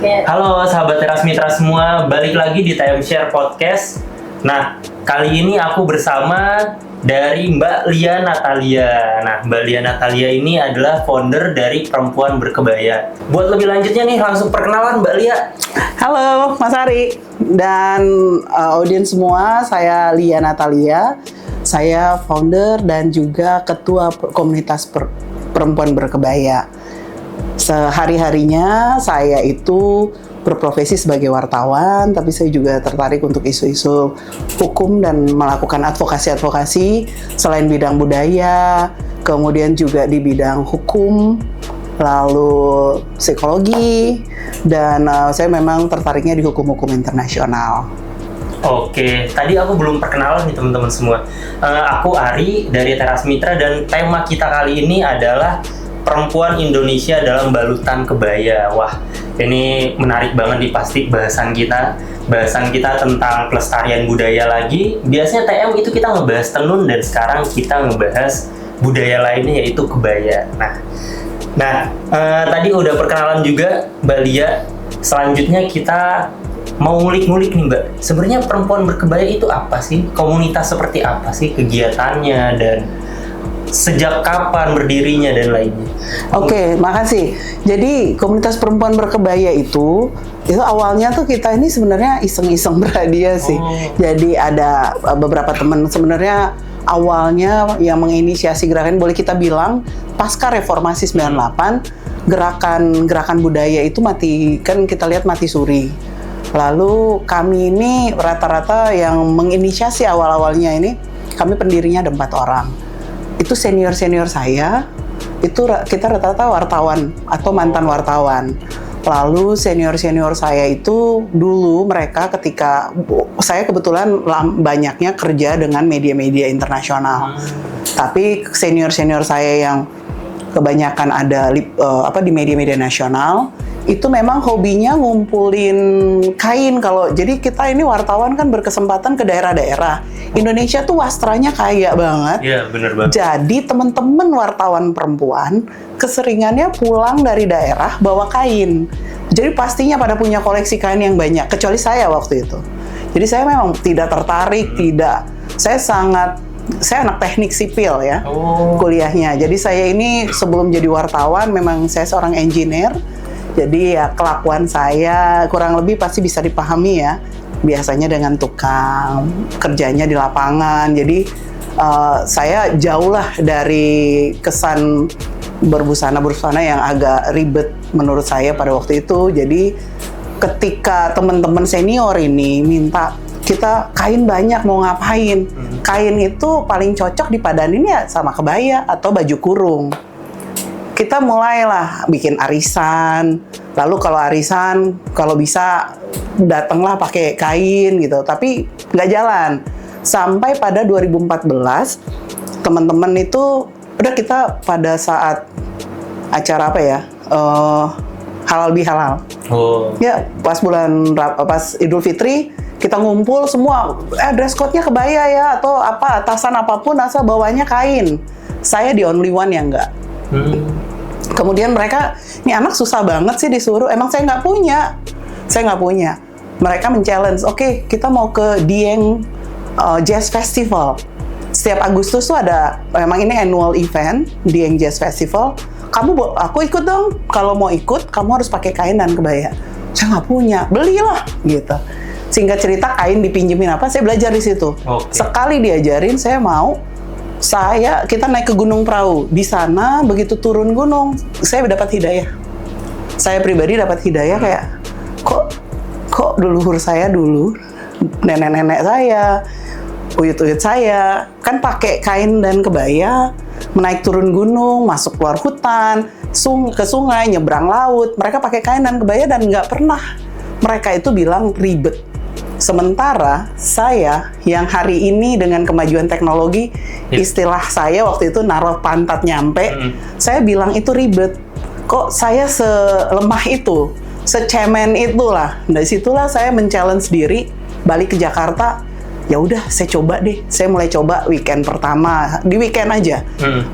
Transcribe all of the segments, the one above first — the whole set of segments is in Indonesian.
Halo sahabat Teras Mitra semua, balik lagi di Timeshare Podcast. Nah, kali ini aku bersama dari Mbak Lia Natalia. Nah, Mbak Lia Natalia ini adalah founder dari Perempuan Berkebaya. Buat lebih lanjutnya nih, langsung perkenalan Mbak Lia. Halo Mas Ari dan audiens semua, saya Lia Natalia. Saya founder dan juga ketua komunitas Perempuan Berkebaya. Sehari-harinya saya itu berprofesi sebagai wartawan, tapi saya juga tertarik untuk isu-isu hukum dan melakukan advokasi selain bidang budaya, kemudian juga di bidang hukum, lalu psikologi, dan saya memang tertariknya di hukum-hukum internasional. Oke, tadi aku belum perkenalan nih teman-teman semua. Aku Ari dari Teras Mitra dan tema kita kali ini adalah Perempuan Indonesia dalam Balutan Kebaya. Wah, ini menarik banget nih pasti bahasan kita tentang pelestarian budaya lagi. Biasanya TM itu kita ngebahas tenun dan sekarang kita ngebahas budaya lainnya yaitu kebaya. Nah, tadi udah perkenalan juga Mbak Lia. Selanjutnya kita mau ngulik-ngulik nih Mbak. Sebenarnya Perempuan Berkebaya itu apa sih? Komunitas seperti apa sih kegiatannya dan sejak kapan berdirinya dan lainnya? Oke, makasih. Jadi komunitas Perempuan Berkebaya itu awalnya tuh kita ini sebenarnya iseng-iseng berhadiah sih. Jadi ada beberapa teman sebenarnya awalnya yang menginisiasi gerakan, boleh kita bilang pasca reformasi 98, gerakan budaya itu mati, kan kita lihat mati suri. Lalu kami ini rata-rata yang menginisiasi awal-awalnya ini, kami pendirinya ada 4 orang. Itu senior-senior saya, itu kita rata-rata wartawan atau mantan wartawan. Lalu senior-senior saya itu dulu mereka ketika saya kebetulan banyaknya kerja dengan media-media internasional. Tapi senior-senior saya yang kebanyakan ada di media-media nasional, itu memang hobinya ngumpulin kain. Jadi kita ini wartawan kan berkesempatan ke daerah-daerah. Indonesia tuh wastranya kaya banget. Iya, bener banget. Jadi teman-teman wartawan perempuan keseringannya pulang dari daerah bawa kain. Jadi pastinya pada punya koleksi kain yang banyak, kecuali saya waktu itu. Jadi saya memang tidak tertarik, saya anak teknik sipil ya, kuliahnya. Jadi saya ini sebelum jadi wartawan memang saya seorang engineer. Jadi ya kelakuan saya kurang lebih pasti bisa dipahami ya. Biasanya dengan tukang, kerjanya di lapangan. Jadi saya jauh lah dari kesan berbusana yang agak ribet menurut saya pada waktu itu. Jadi ketika teman-teman senior ini minta kita kain banyak mau ngapain, kain itu paling cocok dipadanin ya sama kebaya atau baju kurung. Kita mulailah bikin arisan. Lalu kalau arisan, kalau bisa datanglah pakai kain gitu. Tapi nggak jalan. Sampai pada 2014, teman-teman itu udah kita pada saat acara apa ya? Halal bihalal. Ya, pas Idul Fitri, kita ngumpul semua, dress code-nya kebaya ya, atau apa, atasan apapun, asal bawahnya kain. Saya the only one yang nggak. Kemudian mereka, ini anak susah banget sih disuruh, emang saya nggak punya. Mereka men-challenge, oke, kita mau ke Dieng Jazz Festival. Setiap Agustus tuh ada, memang ini annual event, Dieng Jazz Festival. Aku ikut dong, kalau mau ikut, kamu harus pakai kain dan kebaya. Saya nggak punya, belilah, gitu. Singkat cerita, kain dipinjemin saya belajar di situ. Sekali diajarin, saya mau. Kita naik ke Gunung Prau. Di sana begitu turun gunung, saya dapat hidayah. Saya pribadi dapat hidayah kayak kok leluhur saya dulu, nenek-nenek saya, uyut-uyut saya kan pakai kain dan kebaya, menaik turun gunung, masuk keluar hutan, ke sungai, nyebrang laut. Mereka pakai kain dan kebaya dan nggak pernah mereka itu bilang ribet. Sementara saya yang hari ini dengan kemajuan teknologi, istilah saya waktu itu naruh pantat nyampe, saya bilang itu ribet. Kok saya selemah itu, secemen itulah. Dari situlah saya men-challenge diri, balik ke Jakarta, ya udah saya coba deh. Saya mulai coba weekend pertama, di weekend aja.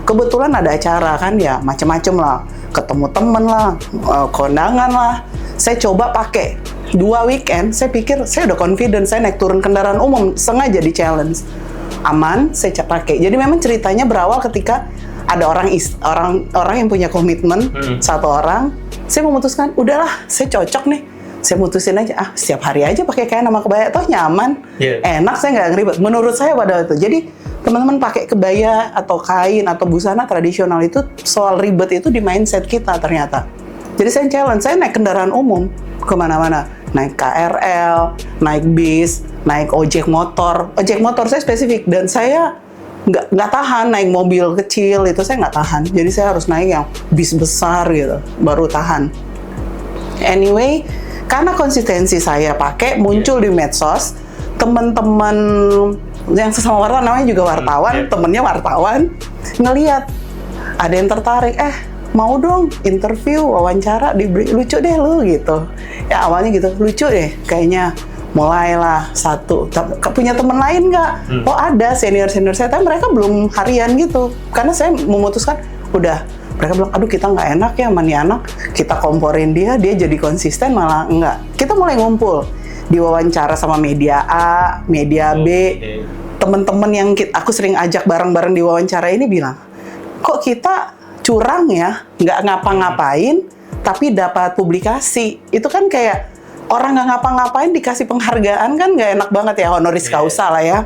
Kebetulan ada acara kan ya, macem-macem lah, ketemu temen lah, kondangan lah. Saya coba pakai 2 weekend, saya pikir saya udah confident, saya naik turun kendaraan umum, sengaja di challenge. Aman, saya pakai. Jadi memang ceritanya berawal ketika ada orang yang punya komitmen, satu orang, saya memutuskan, udahlah, saya cocok nih. Saya mutusin aja, setiap hari aja pakai kain sama kebaya, toh nyaman, enak, saya nggak ngeribet. Menurut saya pada itu. Jadi teman-teman pakai kebaya atau kain atau busana tradisional itu soal ribet itu di mindset kita ternyata. Jadi saya challenge, saya naik kendaraan umum kemana-mana, naik KRL, naik bis, naik ojek motor saya spesifik, dan saya nggak tahan naik mobil kecil itu, saya nggak tahan. Jadi saya harus naik yang bis besar gitu, baru tahan. Anyway, karena konsistensi saya pakai, muncul di medsos, teman-teman yang sesama wartawan, namanya juga wartawan, temennya wartawan, ngelihat ada yang tertarik, mau dong interview, wawancara, lucu deh lu gitu. Ya awalnya gitu, lucu deh kayaknya. Mulailah satu, punya teman lain nggak? Oh ada, senior-senior saya, tapi mereka belum harian gitu. Karena saya memutuskan, udah, mereka bilang, aduh kita nggak enak ya sama nih anak, kita komporin dia jadi konsisten, malah enggak. Kita mulai ngumpul, diwawancara sama media A, media B, temen-temen yang aku sering ajak bareng-bareng di wawancara ini bilang, kok kita curang ya, nggak ngapa-ngapain, tapi dapat publikasi. Itu kan kayak orang nggak ngapa-ngapain dikasih penghargaan, kan nggak enak banget ya, honoris causa lah ya,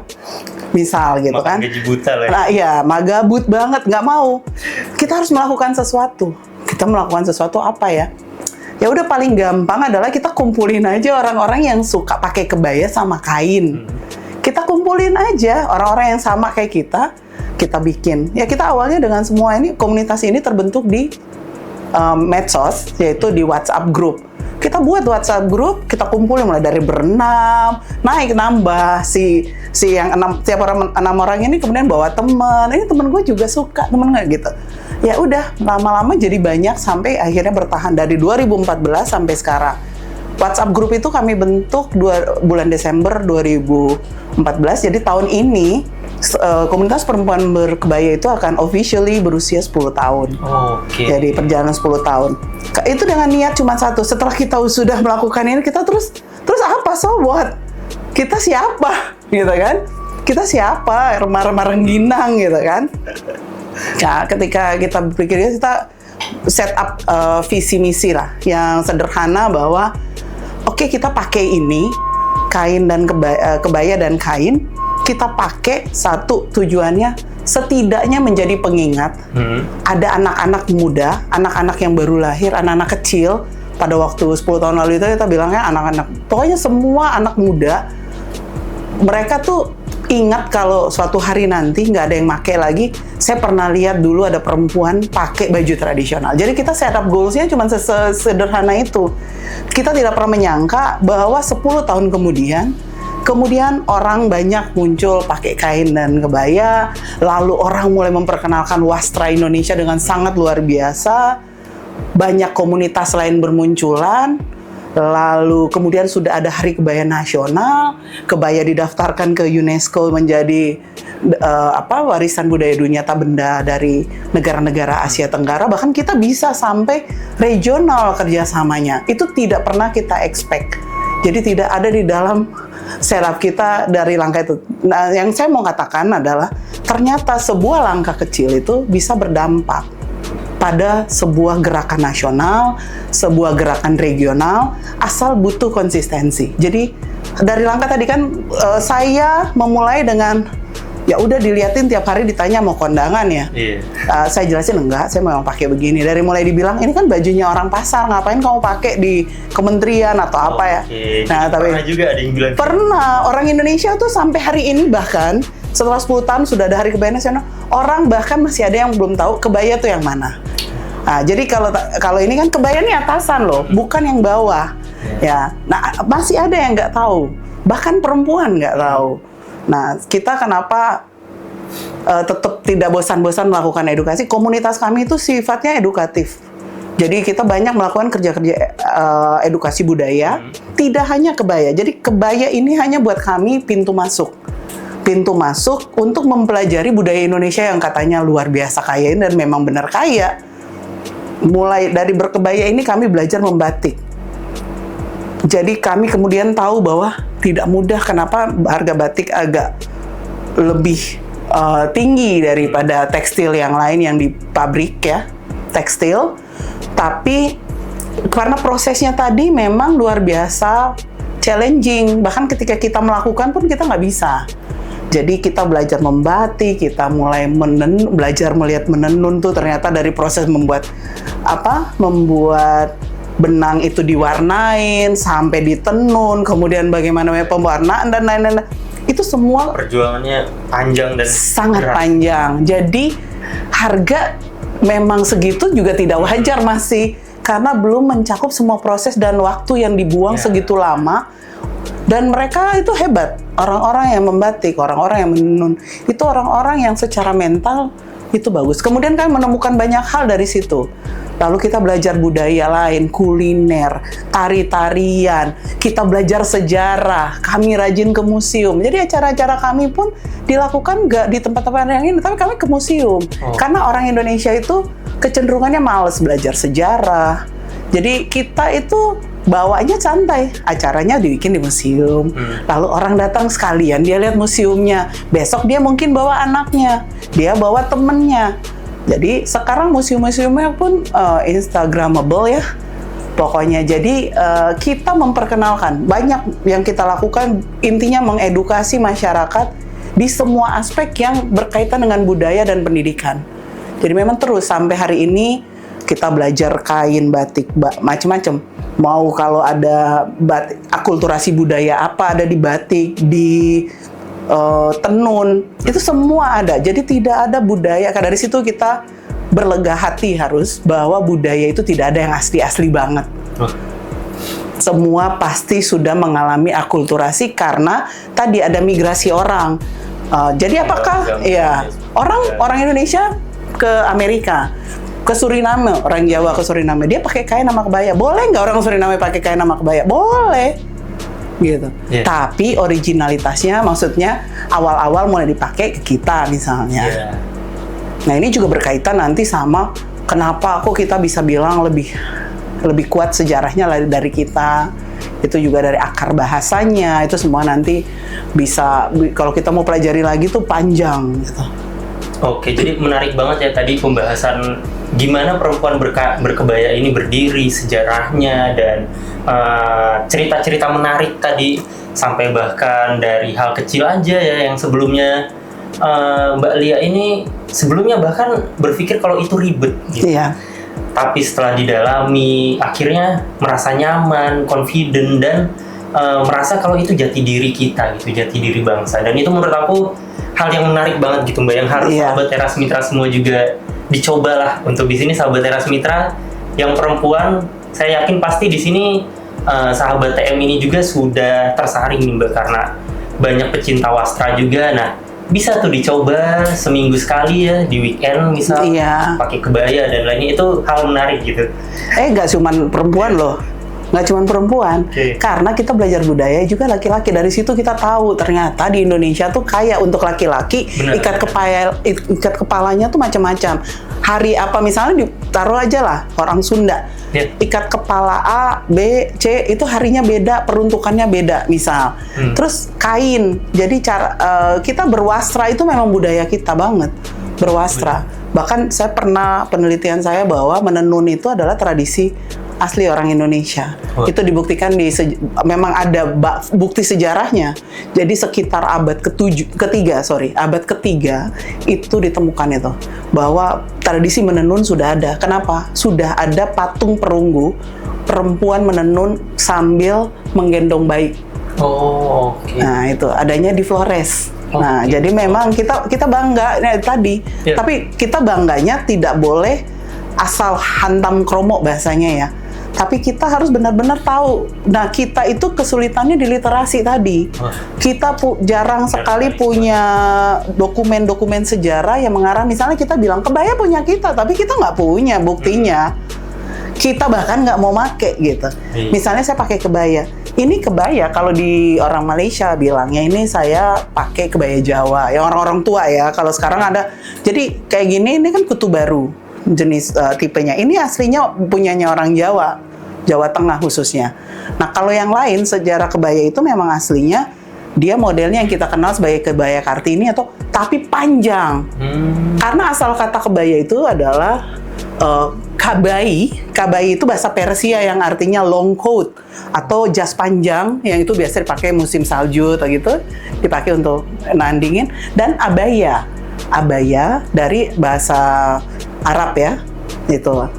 misal gitu kan. Gaji buta lah ya. Nah iya, magabut banget, nggak mau. Kita harus melakukan sesuatu. Kita melakukan sesuatu apa ya? Ya udah, paling gampang adalah kita kumpulin aja orang-orang yang suka pakai kebaya sama kain. Kita kumpulin aja orang-orang yang sama kayak kita bikin. Ya kita awalnya dengan semua ini, komunitas ini terbentuk di medsos, yaitu di WhatsApp group. Kita buat WhatsApp group, kita kumpulin mulai dari berenam, naik nambah si yang tiap orang 6 orang ini kemudian bawa teman. Ini temen gue juga suka, temen nggak gitu. Ya udah, lama-lama jadi banyak sampai akhirnya bertahan dari 2014 sampai sekarang. WhatsApp group itu kami bentuk bulan Desember 2014. Jadi tahun ini komunitas perempuan berkebaya itu akan officially berusia 10 tahun. Jadi perjalanan 10 tahun. Itu dengan niat cuma satu. Setelah kita sudah melakukan ini, kita terus apa, so what? Kita siapa? Gitu kan? Kita siapa? Remah-remah rengginang gitu kan? Nah, ketika kita berpikir, kita set up visi misi lah yang sederhana bahwa oke, kita pakai ini kain dan kebaya dan kain, kita pakai satu, tujuannya setidaknya menjadi pengingat. Ada anak-anak muda, anak-anak yang baru lahir, anak-anak kecil. Pada waktu 10 tahun lalu itu kita bilangnya anak-anak, pokoknya semua anak muda, mereka tuh ingat kalau suatu hari nanti nggak ada yang pakai lagi. Saya pernah lihat dulu ada perempuan pakai baju tradisional. Jadi kita set up goals-nya cuma sederhana itu. Kita tidak pernah menyangka bahwa 10 tahun kemudian orang banyak muncul pakai kain dan kebaya, lalu orang mulai memperkenalkan wastra Indonesia dengan sangat luar biasa, banyak komunitas lain bermunculan, lalu kemudian sudah ada Hari Kebaya Nasional, kebaya didaftarkan ke UNESCO menjadi warisan budaya dunia tak benda dari negara-negara Asia Tenggara, bahkan kita bisa sampai regional kerjasamanya. Itu tidak pernah kita expect. Jadi tidak ada di dalam setup kita dari langkah itu. Nah, yang saya mau katakan adalah ternyata sebuah langkah kecil itu bisa berdampak pada sebuah gerakan nasional, sebuah gerakan regional, asal butuh konsistensi. Jadi dari langkah tadi kan saya memulai dengan ya udah diliatin tiap hari, ditanya mau kondangan ya. Saya jelasin enggak, saya memang pakai begini. Dari mulai dibilang ini kan bajunya orang pasar, ngapain kamu pakai di kementerian atau apa ya. Nah, tapi pernah juga ada yang bilang. Pernah, orang Indonesia tuh sampai hari ini bahkan setelah 10 tahun sudah ada Hari Kebaya Nasional, orang bahkan masih ada yang belum tahu kebaya tuh yang mana. Nah, jadi kalau ini kan kebaya ini atasan loh, bukan yang bawah. Ya, nah masih ada yang nggak tahu, bahkan perempuan nggak tahu. Nah, kita kenapa tetap tidak bosan-bosan melakukan edukasi? Komunitas kami itu sifatnya edukatif. Jadi kita banyak melakukan kerja-kerja edukasi budaya, tidak hanya kebaya. Jadi kebaya ini hanya buat kami pintu masuk. pintu masuk untuk mempelajari budaya Indonesia yang katanya luar biasa kaya ini, dan memang benar kaya. Mulai dari berkebaya ini kami belajar membatik. Jadi kami kemudian tahu bahwa tidak mudah, kenapa harga batik agak lebih tinggi daripada tekstil yang lain yang di pabrik ya, tekstil. Tapi karena prosesnya tadi memang luar biasa challenging, bahkan ketika kita melakukan pun kita nggak bisa. Jadi kita belajar membatik, kita mulai belajar melihat menenun tuh ternyata dari proses membuat benang itu diwarnain sampai ditenun, kemudian bagaimana pewarnaan dan lain-lain. Itu semua perjuangannya panjang dan sangat berat. panjang. Jadi harga memang segitu juga tidak wajar masih, karena belum mencakup semua proses dan waktu yang dibuang segitu lama. Dan mereka itu hebat, orang-orang yang membatik, orang-orang yang menenun, itu orang-orang yang secara mental itu bagus. Kemudian kami menemukan banyak hal dari situ. Lalu kita belajar budaya lain, kuliner, tari-tarian, kita belajar sejarah, kami rajin ke museum. Jadi acara-acara kami pun dilakukan nggak di tempat-tempat yang ini, tapi kami ke museum. Karena orang Indonesia itu kecenderungannya males belajar sejarah. Jadi kita itu bawanya santai, acaranya dibikin di museum. Lalu orang datang sekalian, dia lihat museumnya. Besok dia mungkin bawa anaknya, dia bawa temennya. Jadi sekarang museum-museumnya pun Instagramable ya. Pokoknya jadi kita memperkenalkan, banyak yang kita lakukan, intinya mengedukasi masyarakat di semua aspek yang berkaitan dengan budaya dan pendidikan. Jadi memang terus sampai hari ini kita belajar kain, batik, macam-macam. Mau kalau ada akulturasi budaya apa ada di batik, di tenun, itu semua ada. Jadi tidak ada budaya. Karena dari situ kita berlega hati harus bahwa budaya itu tidak ada yang asli-asli banget. Semua pasti sudah mengalami akulturasi karena tadi ada migrasi orang. Jadi apakah orang Indonesia ke Amerika, ke Suriname, orang Jawa ke Suriname, dia pakai kain sama kebaya. Boleh nggak orang Suriname pakai kain sama kebaya? Boleh, gitu. Tapi originalitasnya, maksudnya awal-awal mulai dipakai ke kita misalnya. Nah ini juga berkaitan nanti sama kenapa kita bisa bilang lebih kuat sejarahnya dari kita. Itu juga dari akar bahasanya, itu semua nanti bisa, kalau kita mau pelajari lagi tuh panjang gitu. Oke, jadi menarik banget ya tadi pembahasan gimana perempuan berkebaya ini berdiri, sejarahnya, dan cerita-cerita menarik tadi, sampai bahkan dari hal kecil aja ya yang sebelumnya Mbak Lia ini sebelumnya bahkan berpikir kalau itu ribet gitu. Iya. Tapi setelah didalami akhirnya merasa nyaman, confident, dan merasa kalau itu jati diri kita gitu, jati diri bangsa. Dan itu menurut aku hal yang menarik banget gitu Mbak, yang harus sahabat Teras Mitra semua juga dicobalah untuk di sini. Sahabat Teras Mitra yang perempuan, saya yakin pasti di sini sahabat TM ini juga sudah tersaring nih Mbak, karena banyak pecinta wastra juga. Nah, bisa tuh dicoba seminggu sekali ya, di weekend misal pakai kebaya dan lainnya, itu hal menarik gitu. Nggak cuman perempuan loh. Nggak cuma perempuan, karena kita belajar budaya juga laki-laki. Dari situ kita tahu ternyata di Indonesia tuh kaya untuk laki-laki. Ikat kepalanya tuh macam-macam. Hari apa misalnya ditaruh aja lah orang Sunda, ikat kepala A, B, C itu harinya beda, peruntukannya beda misal. Terus kain, jadi cara kita berwastra itu memang budaya kita banget, berwastra. Bahkan saya pernah, penelitian saya bahwa menenun itu adalah tradisi asli orang Indonesia. Itu dibuktikan memang ada bukti sejarahnya. Jadi sekitar abad abad ketiga itu ditemukan itu bahwa tradisi menenun sudah ada. Kenapa? Sudah ada patung perunggu perempuan menenun sambil menggendong bayi. Nah itu adanya di Flores. Nah jadi memang kita bangga tadi. Tapi kita bangganya tidak boleh asal hantam kromo bahasanya ya. Tapi kita harus benar-benar tahu. Nah, kita itu kesulitannya di literasi tadi. Kita jarang sekali punya dokumen-dokumen sejarah yang mengarah. Misalnya kita bilang, kebaya punya kita, tapi kita nggak punya buktinya. Kita bahkan nggak mau make gitu. Misalnya saya pakai kebaya, Ini kebaya, kalau di orang Malaysia bilangnya ini saya pakai kebaya Jawa. Yang orang-orang tua ya. Kalau sekarang ada, jadi kayak gini, ini kan kutu baru jenis tipenya. Ini aslinya punyanya orang Jawa, Jawa Tengah khususnya. Nah kalau yang lain sejarah kebaya itu memang aslinya dia modelnya yang kita kenal sebagai kebaya Kartini atau tapi panjang. Karena asal kata kebaya itu adalah kabai. Kabai itu bahasa Persia yang artinya long coat atau jas panjang, yang itu biasa dipakai musim salju atau gitu, dipakai untuk nahan dingin. Dan abaya. Abaya dari bahasa Arab ya. Itu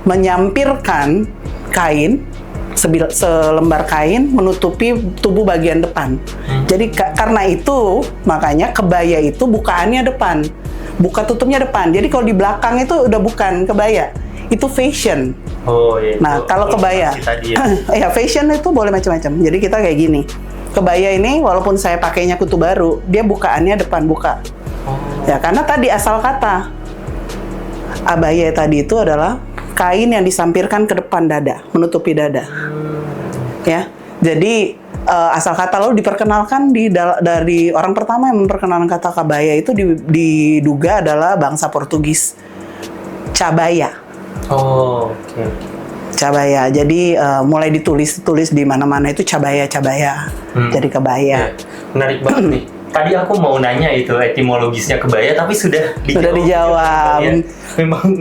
menyampirkan kain, selembar kain menutupi tubuh bagian depan. Jadi karena itu makanya kebaya itu bukaannya depan, buka tutupnya depan. Jadi kalau di belakang itu udah bukan kebaya, itu fashion. Oh iya. Nah kalau kebaya, ya fashion itu boleh macam-macam. Jadi kita kayak gini. Kebaya ini walaupun saya pakainya kutu baru, dia bukaannya depan buka. Ya karena tadi asal kata abaya tadi itu adalah kain yang disampirkan ke depan dada, menutupi dada. Ya, jadi asal kata lalu diperkenalkan dari orang pertama yang memperkenalkan kata kabaya itu diduga adalah bangsa Portugis, Cabaya. Oh, oke. Cabaya. Jadi mulai ditulis di mana-mana itu cabaya. Jadi kebaya. Ya, menarik banget nih. Tadi aku mau nanya itu etimologisnya kebaya, tapi sudah dijawab. Ya, memang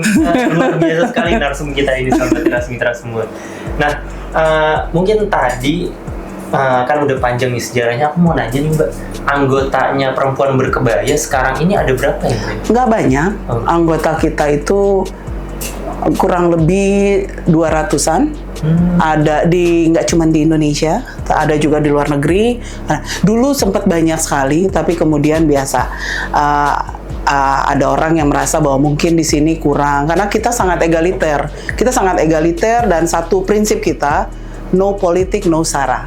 luar biasa sekali narsum kita ini, sahabat Teras Mitra semua. Nah, mungkin tadi kan udah panjang nih sejarahnya. Aku mau nanya nih Mbak, anggotanya perempuan berkebaya sekarang ini ada berapa ya Mbak? Nggak banyak. Anggota kita itu kurang lebih 200-an. Ada nggak cuma di Indonesia, ada juga di luar negeri. Nah, dulu sempat banyak sekali, tapi kemudian biasa ada orang yang merasa bahwa mungkin di sini kurang karena kita sangat egaliter. Kita sangat egaliter dan satu prinsip kita, no politik, no sara.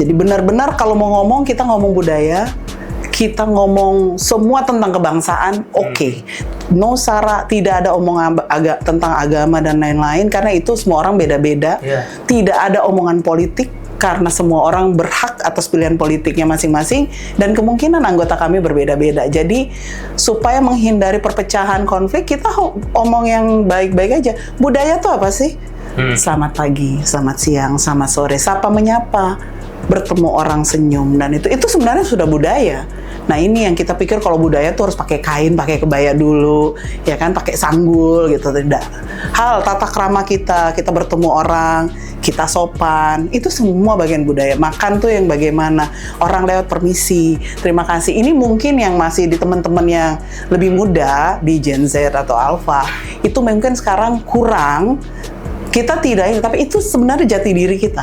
Jadi benar-benar kalau mau ngomong, kita ngomong budaya, kita ngomong semua tentang kebangsaan, oke. No sara, tidak ada omongan tentang agama dan lain-lain, karena itu semua orang beda-beda. Tidak ada omongan politik, karena semua orang berhak atas pilihan politiknya masing-masing, dan kemungkinan anggota kami berbeda-beda. Jadi, supaya menghindari perpecahan konflik, kita omong yang baik-baik aja. Budaya tuh apa sih? Selamat pagi, selamat siang, selamat sore, sapa menyapa, bertemu orang senyum, dan itu sebenarnya sudah budaya. Nah ini yang kita pikir kalau budaya tuh harus pakai kain, pakai kebaya dulu, ya kan, pakai sanggul gitu. Tidak. Hal tata krama kita bertemu orang, kita sopan, itu semua bagian budaya. Makan tuh yang bagaimana, orang lewat permisi, terima kasih. Ini mungkin yang masih di teman-teman yang lebih muda, di Gen Z atau Alpha, itu mungkin sekarang kurang. Kita tidak, tapi itu sebenarnya jati diri kita.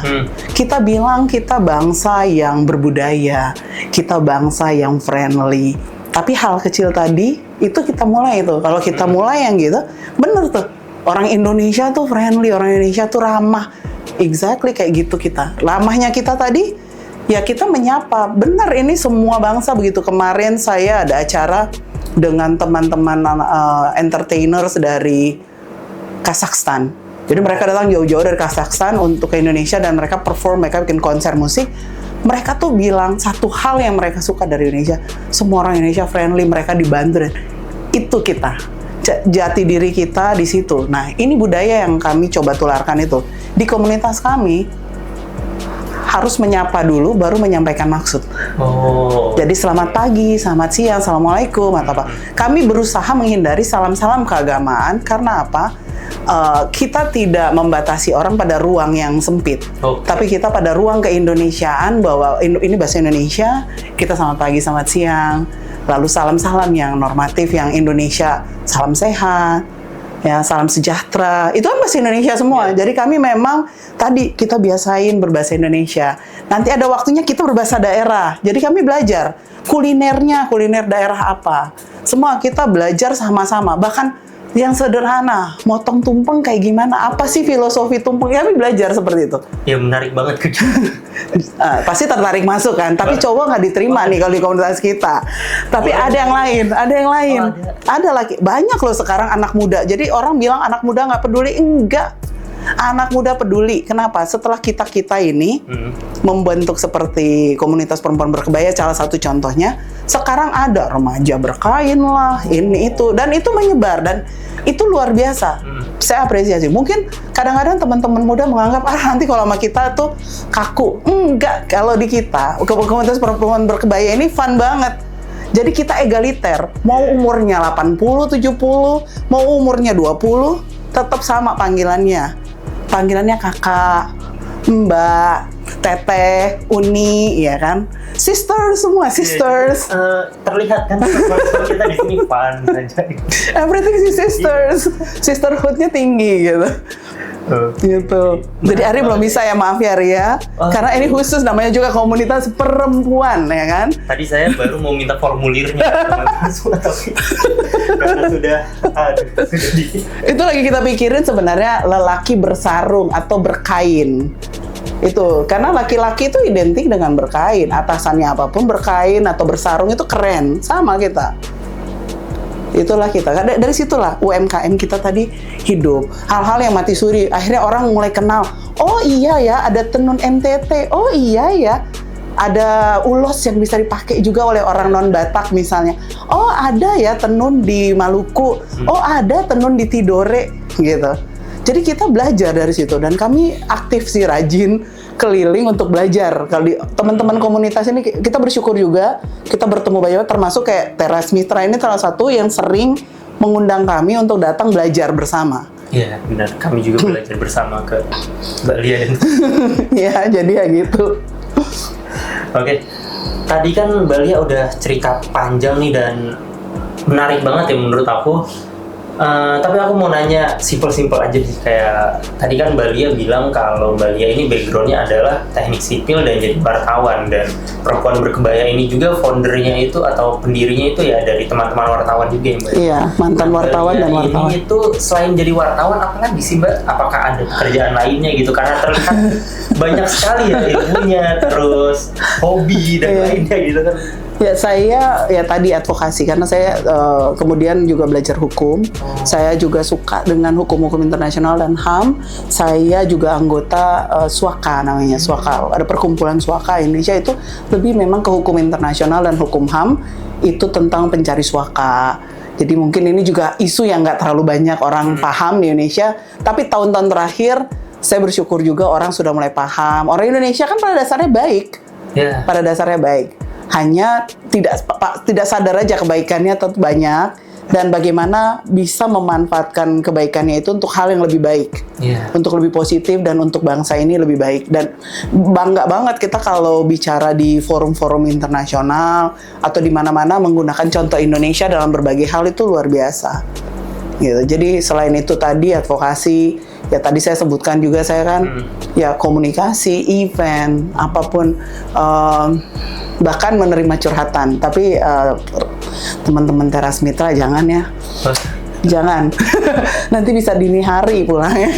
Kita bilang kita bangsa yang berbudaya, kita bangsa yang friendly. Tapi hal kecil tadi, itu kita mulai itu. Kalau kita mulai yang gitu, bener tuh. Orang Indonesia tuh friendly, orang Indonesia tuh ramah. Exactly kayak gitu kita. Ramahnya kita tadi, ya kita menyapa. Bener, ini semua bangsa begitu. Kemarin saya ada acara dengan teman-teman entertainers dari Kazakhstan. Jadi mereka datang jauh-jauh dari Kazakhstan untuk ke Indonesia dan mereka perform, mereka bikin konser musik. Mereka tuh bilang satu hal yang mereka suka dari Indonesia, semua orang Indonesia friendly, mereka dibantu. Itu kita, jati diri kita di situ. Nah ini budaya yang kami coba tularkan itu. Di komunitas kami, harus menyapa dulu, baru menyampaikan maksud. Jadi selamat pagi, selamat siang, assalamualaikum, atau apa. Kami berusaha menghindari salam-salam keagamaan, karena apa? Kita tidak membatasi orang pada ruang yang sempit, tapi kita pada ruang keindonesiaan, bahwa ini bahasa Indonesia, kita selamat pagi, selamat siang, lalu salam-salam yang normatif, yang Indonesia, salam sehat, ya salam sejahtera, itu kan bahasa Indonesia semua. Jadi kami memang tadi kita biasain berbahasa Indonesia. Nanti ada waktunya kita berbahasa daerah. Jadi kami belajar kulinernya, kuliner daerah apa. Semua kita belajar sama-sama. Bahkan yang sederhana, motong tumpeng kayak gimana? Apa sih filosofi tumpeng? Kami belajar seperti itu. Ya menarik banget. Pasti tertarik masuk kan? Tapi cowok nggak diterima nih kalau di komunitas kita. Tapi ada yang lain, ada lagi. Banyak loh sekarang anak muda. Jadi orang bilang anak muda nggak peduli, enggak. Anak muda peduli. Kenapa? Setelah kita ini membentuk seperti komunitas perempuan berkebaya, salah satu contohnya, sekarang ada remaja berkain lah, ini itu, dan itu menyebar dan itu luar biasa. Saya apresiasi. Mungkin kadang-kadang teman-teman muda menganggap nanti kalau sama kita tuh kaku. Enggak, kalau di kita komunitas perempuan berkebaya ini fun banget. Jadi kita egaliter, mau umurnya 80, 70, mau umurnya 20, tetap sama panggilannya. Panggilannya kakak, mbak, teteh, uni, ya kan? Sister semua, sisters. Terlihat kan kita di sini fun saja. Everything is sisters. Sisterhoodnya tinggi gitu. Gitu. Jadi Ari belum bisa ya, maaf ya Ari ya. Karena ini khusus namanya juga komunitas perempuan ya kan. Tadi saya baru mau minta formulirnya teman-teman semua, tapi karena sudah Itu lagi kita pikirin sebenarnya lelaki bersarung atau berkain. Itu karena laki-laki itu identik dengan berkain, atasannya apapun berkain atau bersarung itu keren, sama kita. Itulah kita. Dari situlah UMKM kita tadi hidup. Hal-hal yang mati suri. Akhirnya orang mulai kenal. Oh iya ya, ada tenun NTT. Oh iya ya, ada ulos yang bisa dipakai juga oleh orang non-Batak misalnya. Oh ada ya tenun di Maluku. Oh ada tenun di Tidore gitu. Jadi kita belajar dari situ dan kami aktif sih, rajin keliling untuk belajar. Kalau di teman-teman komunitas ini kita bersyukur juga, kita bertemu banyak, termasuk kayak Teras Mitra ini salah satu yang sering mengundang kami untuk datang belajar bersama. Iya benar, kami juga belajar bersama ke Mbak Lia dan ya jadi ya gitu. Oke, tadi kan Mbak Lia udah cerita panjang nih dan menarik banget ya menurut aku. Tapi aku mau nanya simpel-simpel aja sih, kayak tadi kan Mbak Lia bilang kalau Mbak Lia ini backgroundnya adalah teknik sipil dan jadi wartawan, dan perempuan berkebaya ini juga foundernya itu atau pendirinya itu ya dari teman-teman wartawan juga ya Mbak? Iya, mantan wartawan dan wartawan. Ini itu selain jadi wartawan apa lagi sih Mbak? Apakah ada pekerjaan lainnya gitu? Karena terlihat banyak sekali ya ilmunya, terus hobi dan lainnya gitu kan. Ya saya ya tadi advokasi karena saya kemudian juga belajar hukum. Saya juga suka dengan hukum-hukum internasional dan HAM. Saya juga anggota SWAKA namanya, SWAKA. Ada perkumpulan SWAKA Indonesia itu lebih memang ke hukum internasional dan hukum HAM itu tentang pencari SWAKA. Jadi mungkin ini juga isu yang nggak terlalu banyak orang paham di Indonesia. Tapi tahun-tahun terakhir saya bersyukur juga orang sudah mulai paham. Orang Indonesia kan pada dasarnya baik. Pada dasarnya baik. Hanya tidak sadar aja kebaikannya tetap banyak dan bagaimana bisa memanfaatkan kebaikannya itu untuk hal yang lebih baik, untuk lebih positif dan untuk bangsa ini lebih baik. Dan bangga banget kita kalau bicara di forum-forum internasional atau di mana-mana menggunakan contoh Indonesia dalam berbagai hal itu luar biasa. Gitu. Jadi selain itu tadi advokasi, ya tadi saya sebutkan juga saya kan ya komunikasi, event, apapun, bahkan menerima curhatan. Tapi teman-teman Teras Mitra jangan ya, jangan. Nanti bisa dini hari pulangnya.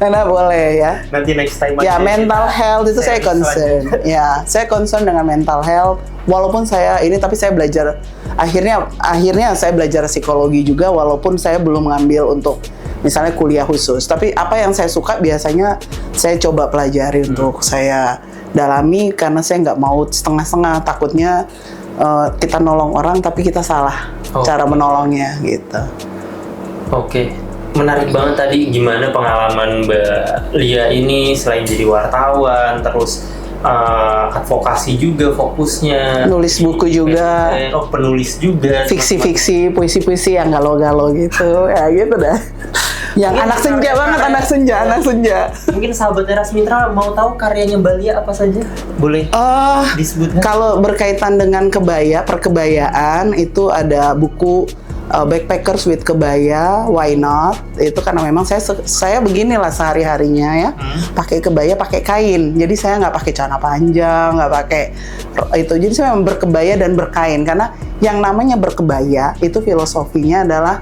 Karena boleh ya. Nanti next time. Ya mental health itu saya concern. Ya saya concern dengan mental health. Walaupun saya ini, tapi saya belajar. Akhirnya saya belajar psikologi juga, walaupun saya belum ngambil untuk misalnya kuliah khusus. Tapi apa yang saya suka biasanya saya coba pelajari untuk saya dalami, karena saya nggak mau setengah-setengah. Takutnya kita nolong orang tapi kita salah cara menolongnya gitu. Oke. Menarik banget tadi gimana pengalaman Mbak Lia ini selain jadi wartawan, terus advokasi juga fokusnya. Nulis buku juga. Penulis juga. Fiksi-fiksi, puisi-puisi yang galau-galau gitu. Ya gitu dah. Yang mungkin anak senja banget, anak senja. Mungkin sahabat Teras Mitra mau tahu karyanya Mbak Lia apa saja? Boleh disebutkan? Kalau berkaitan dengan perkebayaan itu ada buku Backpackers with Kebaya, Why Not? Itu karena memang saya beginilah sehari-harinya ya, pakai kebaya, pakai kain. Jadi saya nggak pakai celana panjang, nggak pakai itu. Jadi saya memang berkebaya dan berkain, karena yang namanya berkebaya itu filosofinya adalah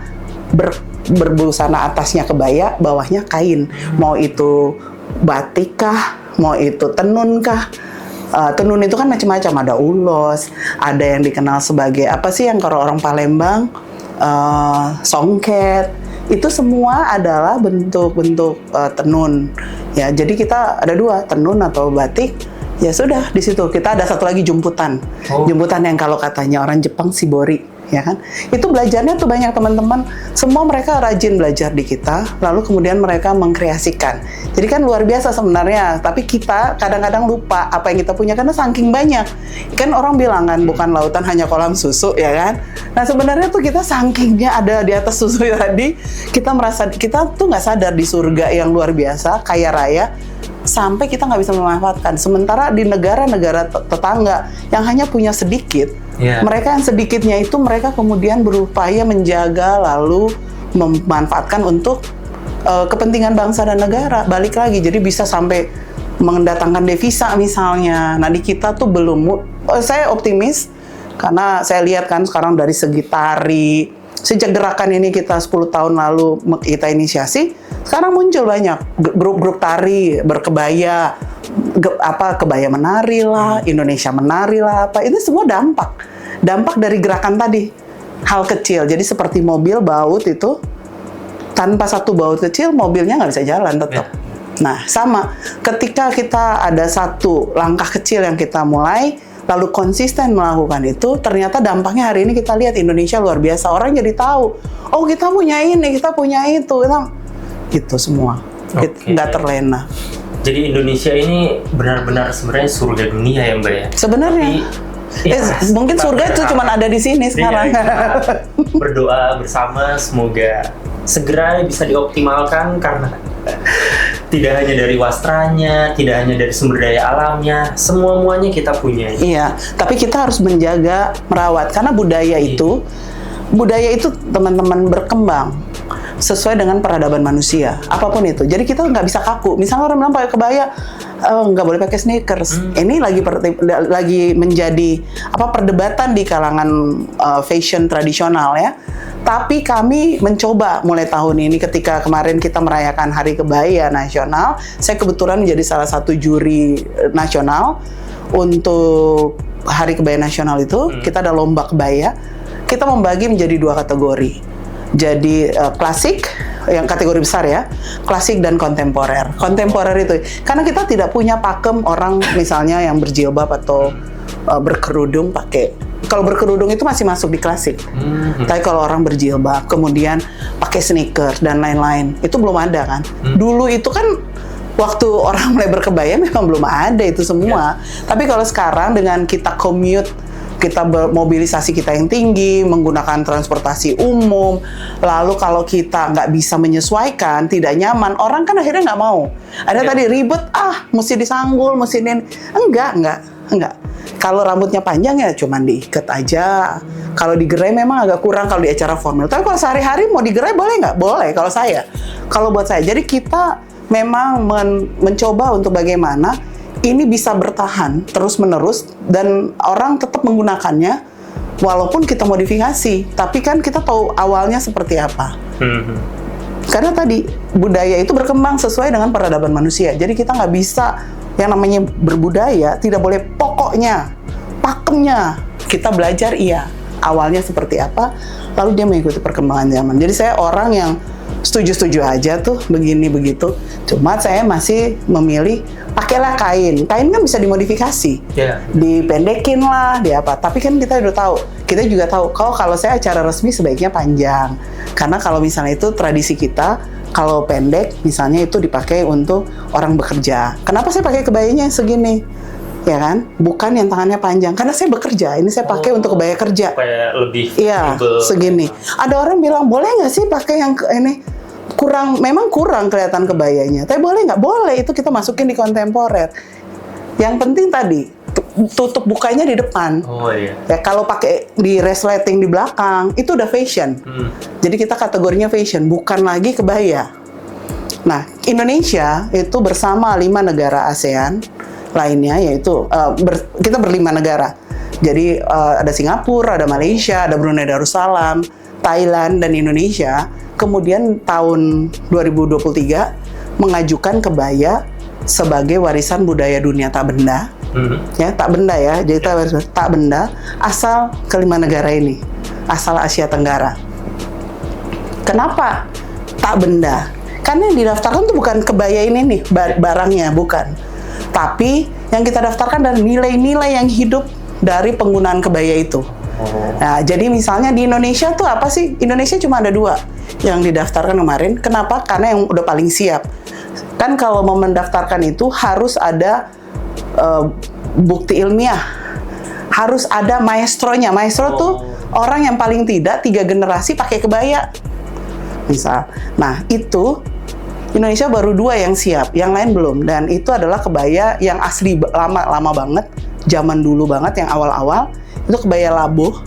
berbusana atasnya kebaya, bawahnya kain. Mau itu batik kah, mau itu tenun kah? Tenun itu kan macam-macam, ada ulos, ada yang dikenal sebagai apa sih yang kalau orang Palembang, songket, itu semua adalah bentuk-bentuk tenun. Ya, jadi kita ada dua, tenun atau batik. Ya sudah, di situ kita ada satu lagi jumputan. Jumputan yang kalau katanya orang Jepang shibori, ya kan? Itu belajarnya tuh banyak teman-teman. Semua mereka rajin belajar di kita, lalu kemudian mereka mengkreasikan. Jadi kan luar biasa sebenarnya, tapi kita kadang-kadang lupa apa yang kita punya karena saking banyak. Kan orang bilang kan, bukan lautan hanya kolam susu, ya kan? Nah sebenarnya tuh kita sakingnya ada di atas susu tadi, kita merasa, kita tuh nggak sadar di surga yang luar biasa, kaya raya, sampai kita nggak bisa memanfaatkan. Sementara di negara-negara tetangga yang hanya punya sedikit, mereka yang sedikitnya itu mereka kemudian berupaya menjaga lalu memanfaatkan untuk kepentingan bangsa dan negara. Balik lagi, jadi bisa sampai mendatangkan devisa misalnya. Nah di kita tuh belum. Saya optimis karena saya lihat kan sekarang dari segi tari. Sejak gerakan ini kita 10 tahun lalu kita inisiasi, sekarang muncul banyak grup-grup tari berkebaya, kebaya menari lah, Indonesia menari lah, apa itu semua dampak dari gerakan tadi, hal kecil. Jadi seperti mobil baut itu, tanpa satu baut kecil mobilnya nggak bisa jalan tetap. Nah sama, ketika kita ada satu langkah kecil yang kita mulai, lalu konsisten melakukan itu, ternyata dampaknya hari ini kita lihat Indonesia luar biasa. Orang jadi tahu, oh kita punya ini, kita punya itu, kita gitu semua, nggak terlena. Jadi Indonesia ini benar-benar sebenarnya surga dunia ya Mbak ya? Sebenarnya. Mungkin surga itu cuma ada di sini sekarang. Berdoa bersama semoga segera bisa dioptimalkan karena tidak hanya dari wastranya, tidak hanya dari sumber daya alamnya, semua-muanya kita punya. Iya, tapi kita harus menjaga, merawat karena budaya itu teman-teman berkembang sesuai dengan peradaban manusia, apapun itu. Jadi kita nggak bisa kaku. Misalnya orang bilang pakai kebaya, nggak boleh pakai sneakers. Ini lagi menjadi perdebatan di kalangan fashion tradisional ya. Tapi kami mencoba mulai tahun ini, ketika kemarin kita merayakan Hari Kebaya Nasional, saya kebetulan menjadi salah satu juri nasional untuk Hari Kebaya Nasional itu. Kita ada lomba kebaya, kita membagi menjadi 2 kategori. Jadi klasik, yang kategori besar ya, klasik dan kontemporer. Kontemporer itu, karena kita tidak punya pakem orang misalnya yang berjilbab atau berkerudung pakai. Kalau berkerudung itu masih masuk di klasik. Tapi kalau orang berjilbab, kemudian pakai sneakers dan lain-lain, itu belum ada kan. Dulu itu kan waktu orang mulai berkebaya memang belum ada itu semua. Tapi kalau sekarang dengan kita commute, kita mobilisasi kita yang tinggi, menggunakan transportasi umum, lalu kalau kita nggak bisa menyesuaikan, tidak nyaman, orang kan akhirnya nggak mau. Ada tadi ribet, mesti disanggul, mesti ini. Enggak. Kalau rambutnya panjang ya cuman diikat aja. Kalau digerai memang agak kurang kalau di acara formal. Tapi kalau sehari-hari mau digerai boleh nggak? Boleh kalau saya. Kalau buat saya. Jadi kita memang mencoba untuk bagaimana ini bisa bertahan terus-menerus dan orang tetap menggunakannya walaupun kita modifikasi. Tapi kan kita tahu awalnya seperti apa. Karena tadi budaya itu berkembang sesuai dengan peradaban manusia. Jadi kita nggak bisa yang namanya berbudaya, tidak boleh pokoknya, pakemnya. Kita belajar awalnya seperti apa, lalu dia mengikuti perkembangan zaman. Jadi saya orang yang setuju-setuju aja tuh begini begitu. Cuma saya masih memilih pakailah kain. Kain kan bisa dimodifikasi, dipendekin lah, Tapi kan kita udah tahu. Kita juga tahu kalau saya acara resmi sebaiknya panjang. Karena kalau misalnya itu tradisi kita, kalau pendek misalnya itu dipakai untuk orang bekerja. Kenapa saya pakai kebayanya segini? Ya kan? Bukan yang tangannya panjang. Karena saya bekerja. Ini saya pakai untuk kebaya kerja. Supaya lebih segini. Ada orang bilang, boleh nggak sih pakai yang ini? Memang kurang kelihatan kebayanya. Tapi boleh nggak? Boleh. Itu kita masukin di kontemporer. Yang penting tadi, tutup bukanya di depan. Ya, kalau pakai di resleting di belakang, itu udah fashion. Jadi kita kategorinya fashion, bukan lagi kebaya. Nah, Indonesia itu bersama 5 negara ASEAN lainnya, yaitu kita ber-5 negara. Jadi ada Singapura, ada Malaysia, ada Brunei Darussalam, Thailand, dan Indonesia. Kemudian tahun 2023 mengajukan kebaya sebagai warisan budaya dunia tak benda. Ya, tak benda ya. Jadi tak benda asal ke 5 negara ini. Asal Asia Tenggara. Kenapa tak benda. Karena yang didaftarkan tuh bukan kebaya ini nih barangnya, bukan. Tapi yang kita daftarkan adalah nilai-nilai yang hidup dari penggunaan kebaya itu. Nah, jadi misalnya di Indonesia tuh apa sih? Indonesia cuma ada 2 yang didaftarkan kemarin. Kenapa? Karena yang udah paling siap. Kan kalau mau mendaftarkan itu harus ada bukti ilmiah. Harus ada maestronya. Maestro tuh orang yang paling tidak 3 generasi pakai kebaya. Misal. Nah, itu Indonesia baru 2 yang siap, yang lain belum. Dan itu adalah kebaya yang asli lama banget, zaman dulu banget yang awal-awal. Itu kebaya labuh,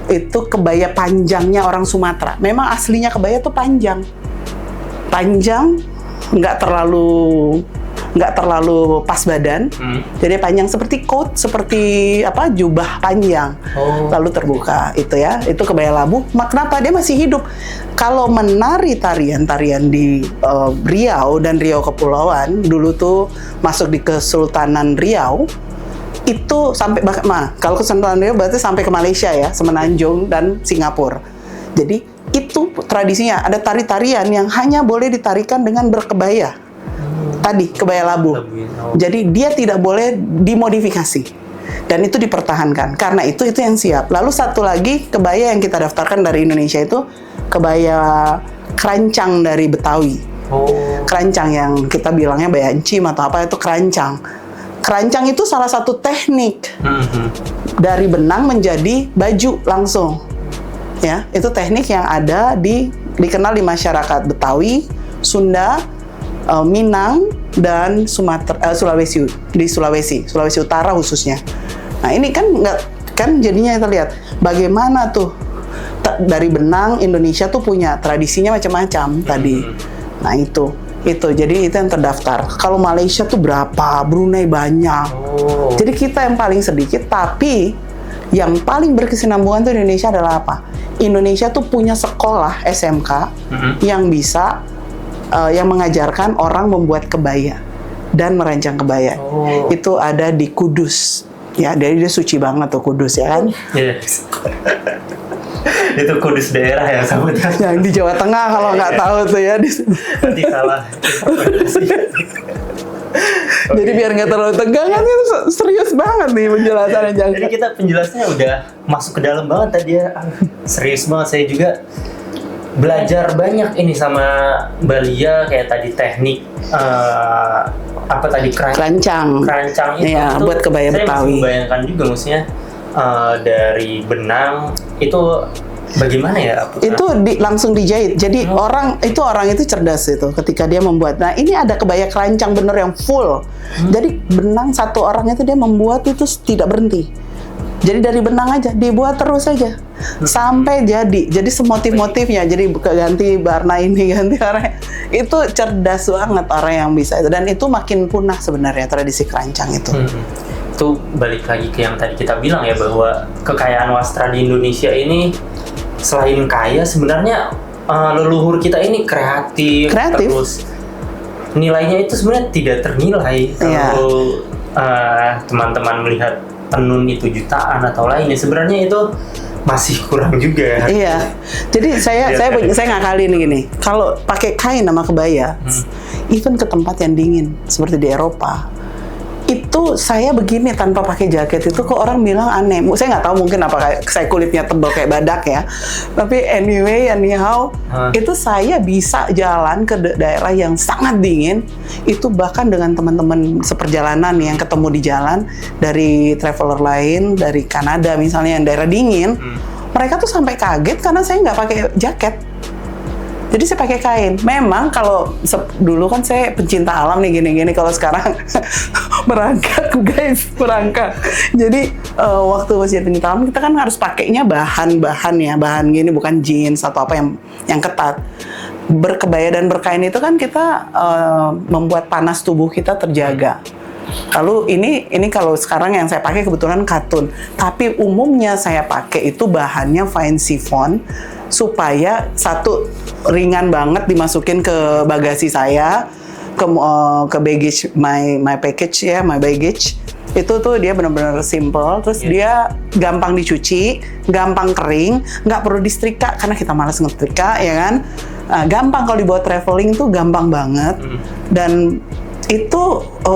itu kebaya panjangnya orang Sumatera. Memang aslinya kebaya tuh panjang, nggak terlalu pas badan. Jadi panjang seperti coat, seperti jubah panjang, lalu terbuka. Itu ya, itu kebaya labuh. Kenapa dia masih hidup? Kalau menari tarian di Riau dan Riau Kepulauan, dulu tuh masuk di Kesultanan Riau. Itu sampai kalau Kesultanan Riau berarti sampai ke Malaysia ya, Semenanjung dan Singapura. Jadi itu tradisinya, ada tari-tarian yang hanya boleh ditarikan dengan berkebaya. Tadi kebaya labuh. Jadi dia tidak boleh dimodifikasi. Dan itu dipertahankan. Karena itu yang siap. Lalu satu lagi kebaya yang kita daftarkan dari Indonesia itu kebaya kerancang dari Betawi. Kerancang yang kita bilangnya bayancim atau apa, itu kerancang. Kerancang itu salah satu teknik dari benang menjadi baju langsung, ya. Itu teknik yang ada dikenal di masyarakat Betawi, Sunda, Minang dan Sulawesi, di Sulawesi Utara khususnya. Nah ini kan jadinya kita lihat bagaimana tuh dari benang Indonesia tuh punya tradisinya macam-macam tadi. Nah itu jadi itu yang terdaftar. Kalau Malaysia tuh berapa, Brunei banyak. Jadi kita yang paling sedikit, tapi yang paling berkesinambungan tuh Indonesia adalah apa? Indonesia tuh punya sekolah SMK yang bisa yang mengajarkan orang membuat kebaya dan merancang kebaya. Itu ada di Kudus. Ya, dia suci banget tuh Kudus ya kan? Yes. Itu Kudus daerah ya samanya. Yang di Jawa Tengah kalau nggak tahu tuh ya. Nanti salah. Jadi biar nggak terlalu tegang kan itu serius banget nih penjelasannya. Jadi kita penjelasannya udah masuk ke dalam banget tadi ya. Serius banget, saya juga belajar banyak ini sama Mbak Lia, kayak tadi teknik kerancang itu, ya, buat kebaya Betawi. Saya masih membayangkan juga maksudnya dari benang itu bagaimana ya? Itu langsung dijahit. Jadi orang itu cerdas itu ketika dia membuat. Nah ini ada kebaya kerancang bener yang full. Jadi benang satu orang itu dia membuat itu tidak berhenti. Jadi dari benang aja dibuat terus aja sampai jadi. Jadi semotif-motifnya. Jadi ganti warna ini, ganti warna. Itu cerdas banget orang yang bisa itu. Dan itu makin punah sebenarnya tradisi kerancang itu. Itu balik lagi ke yang tadi kita bilang ya, bahwa kekayaan wastra di Indonesia ini selain kaya sebenarnya leluhur kita ini kreatif. Terus nilainya itu sebenarnya tidak ternilai. Kalau teman-teman melihat tenun itu jutaan atau lainnya, sebenarnya itu masih kurang juga. Iya. Jadi saya ngakalin gini. Kalau pakai kain sama kebaya, even ke tempat yang dingin seperti di Eropa, itu saya begini tanpa pakai jaket itu kok orang bilang aneh. Saya nggak tahu, mungkin apa saya kulitnya tebal kayak badak ya. Tapi anyhow, itu saya bisa jalan ke daerah yang sangat dingin. Itu bahkan dengan teman-teman seperjalanan yang ketemu di jalan dari traveler lain dari Kanada misalnya yang daerah dingin, mereka tuh sampai kaget karena saya nggak pakai jaket. Jadi saya pakai kain. Memang kalau dulu kan saya pencinta alam nih gini-gini. Kalau sekarang merangkak guys, merangkak. Jadi waktu masih pencinta alam kita kan harus pakainya bahan-bahan ya, bahan gini bukan jeans atau apa yang ketat. Berkebaya dan berkain itu kan kita membuat panas tubuh kita terjaga. Lalu ini kalau sekarang yang saya pakai kebetulan katun. Tapi umumnya saya pakai itu bahannya fine chiffon supaya satu ringan banget dimasukin ke bagasi saya, ke baggage my package ya, my baggage. Itu tuh dia benar-benar simple, terus dia gampang dicuci, gampang kering, nggak perlu disetrika karena kita malas ngetrika ya kan. gampang kalau dibawa traveling tuh gampang banget. Dan itu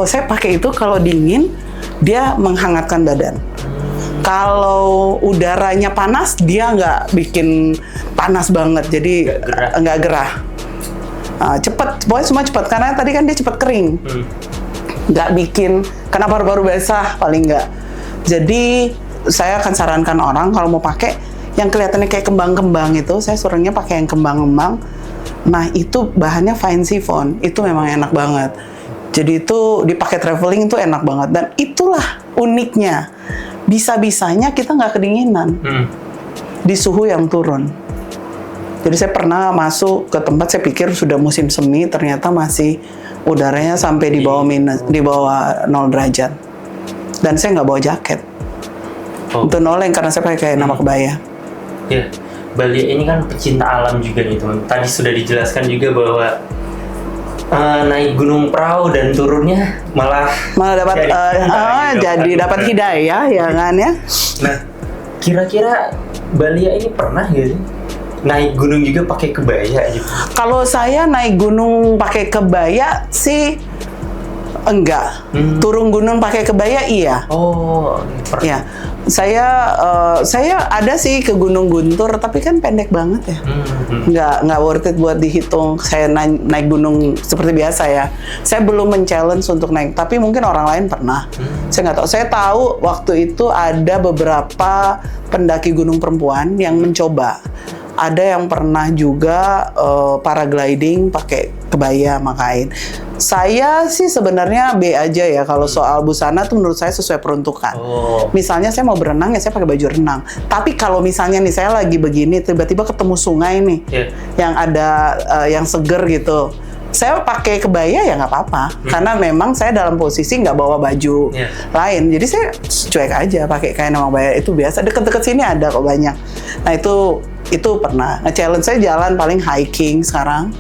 saya pakai itu kalau dingin dia menghangatkan badan. Kalau udaranya panas dia nggak bikin panas banget, jadi nggak gerah. Cepet, pokoknya semua cepet karena tadi kan dia cepet kering. Nggak bikin kena paru-paru basah paling nggak. Jadi saya akan sarankan orang kalau mau pakai yang kelihatannya kayak kembang-kembang itu, saya suruhnya pakai yang kembang-kembang. Nah itu bahannya fine chiffon, itu memang enak banget. Jadi itu dipakai traveling itu enak banget, dan itulah uniknya. Bisa-bisanya kita nggak kedinginan di suhu yang turun. Jadi saya pernah masuk ke tempat saya pikir sudah musim semi, ternyata masih udaranya sampai di bawah di bawah 0 derajat. Dan saya nggak bawa jaket. Untuk noleng karena saya pakai nama kebaya. Ya, Bali ini kan pecinta alam juga nih teman. Tadi sudah dijelaskan juga bahwa naik gunung perahu dan turunnya malah dapat jadi dapat hidayah ya kan ya. Nah, kira-kira Bali ini pernah nggak sih naik gunung juga pakai kebaya gitu? Kalau saya naik gunung pakai kebaya sih enggak. Turun gunung pakai kebaya iya. Oh, ya. Saya ada sih ke Gunung Guntur, tapi kan pendek banget ya. Nggak worth it buat dihitung. Saya naik gunung seperti biasa ya. Saya belum men-challenge untuk naik, tapi mungkin orang lain pernah. Saya nggak tahu. Saya tahu waktu itu ada beberapa pendaki gunung perempuan yang mencoba. Ada yang pernah juga paragliding pakai kebaya sama kain. Saya sih sebenarnya B aja ya kalau soal busana tuh menurut saya sesuai peruntukan. Misalnya saya mau berenang ya saya pakai baju renang. Tapi kalau misalnya nih saya lagi begini tiba-tiba ketemu sungai nih yang ada yang seger gitu. Saya pakai kebaya ya nggak apa-apa karena memang saya dalam posisi nggak bawa baju lain. Jadi saya cuek aja pakai kain sama kebaya itu biasa. Deket-deket sini ada kok banyak. Nah itu pernah. Nge-challenge saya jalan paling hiking sekarang.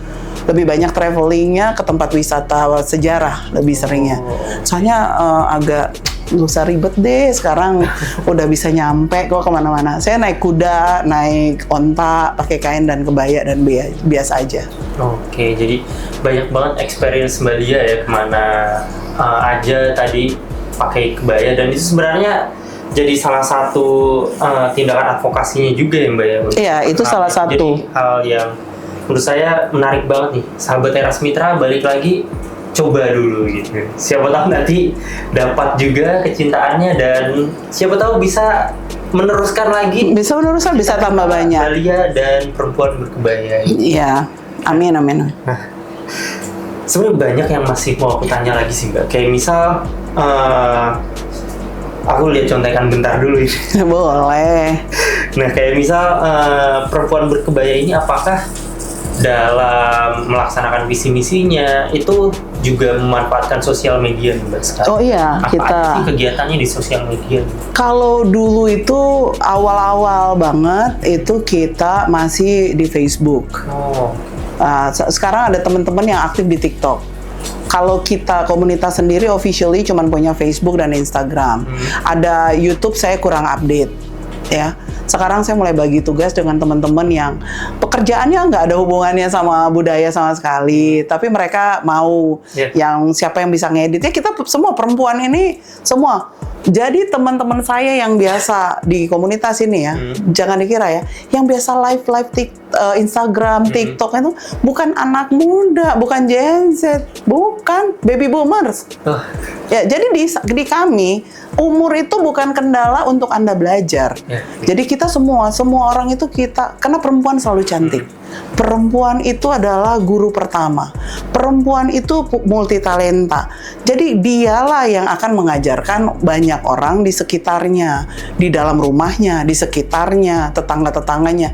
Lebih banyak travelingnya ke tempat wisata sejarah lebih seringnya. Soalnya agak nggak usah ribet deh sekarang udah bisa nyampe kok kemana-mana. Saya naik kuda, naik onta, pakai kain dan kebaya dan biasa aja. Oke, jadi banyak banget experience Mbak Lia ya kemana aja tadi pakai kebaya, dan itu sebenarnya jadi salah satu tindakan advokasinya juga ya Mbak ya. Iya, itu salah satu. Jadi hal yang menurut saya menarik banget nih. Sahabat Teras Mitra balik lagi coba dulu gitu. Siapa tahu nanti dapat juga kecintaannya dan siapa tahu bisa meneruskan lagi. Bisa meneruskan, bisa tambah banyak. Mbak Lia dan perempuan berkebaya. Iya, amin. Nah, sebenarnya banyak yang masih mau aku tanya lagi sih Mbak. Kayak misal aku lihat contekan bentar dulu ini. Boleh. Nah, kayak misal perempuan berkebaya ini apakah dalam melaksanakan visi misinya itu juga memanfaatkan sosial media Mbak sekarang? Oh iya, apa kita aja sih kegiatannya di sosial media? Kalau dulu itu awal-awal banget itu kita masih di Facebook. Sekarang ada teman-teman yang aktif di TikTok. Kalau kita komunitas sendiri officially cuma punya Facebook dan Instagram. Ada YouTube saya kurang update ya. Sekarang saya mulai bagi tugas dengan teman-teman yang pekerjaannya nggak ada hubungannya sama budaya sama sekali, tapi mereka mau yang siapa yang bisa ngedit ya, kita semua perempuan ini semua. Jadi teman-teman saya yang biasa di komunitas ini ya, jangan dikira ya, yang biasa live Instagram, TikTok itu bukan anak muda, bukan Gen Z, bukan baby boomers. Ya, jadi di kami umur itu bukan kendala untuk Anda belajar. Jadi kita semua orang itu karena perempuan selalu cantik. Perempuan itu adalah guru pertama. Perempuan itu multi talenta. Jadi dialah yang akan mengajarkan banyak orang di sekitarnya, di dalam rumahnya, di sekitarnya, tetangga-tetangganya.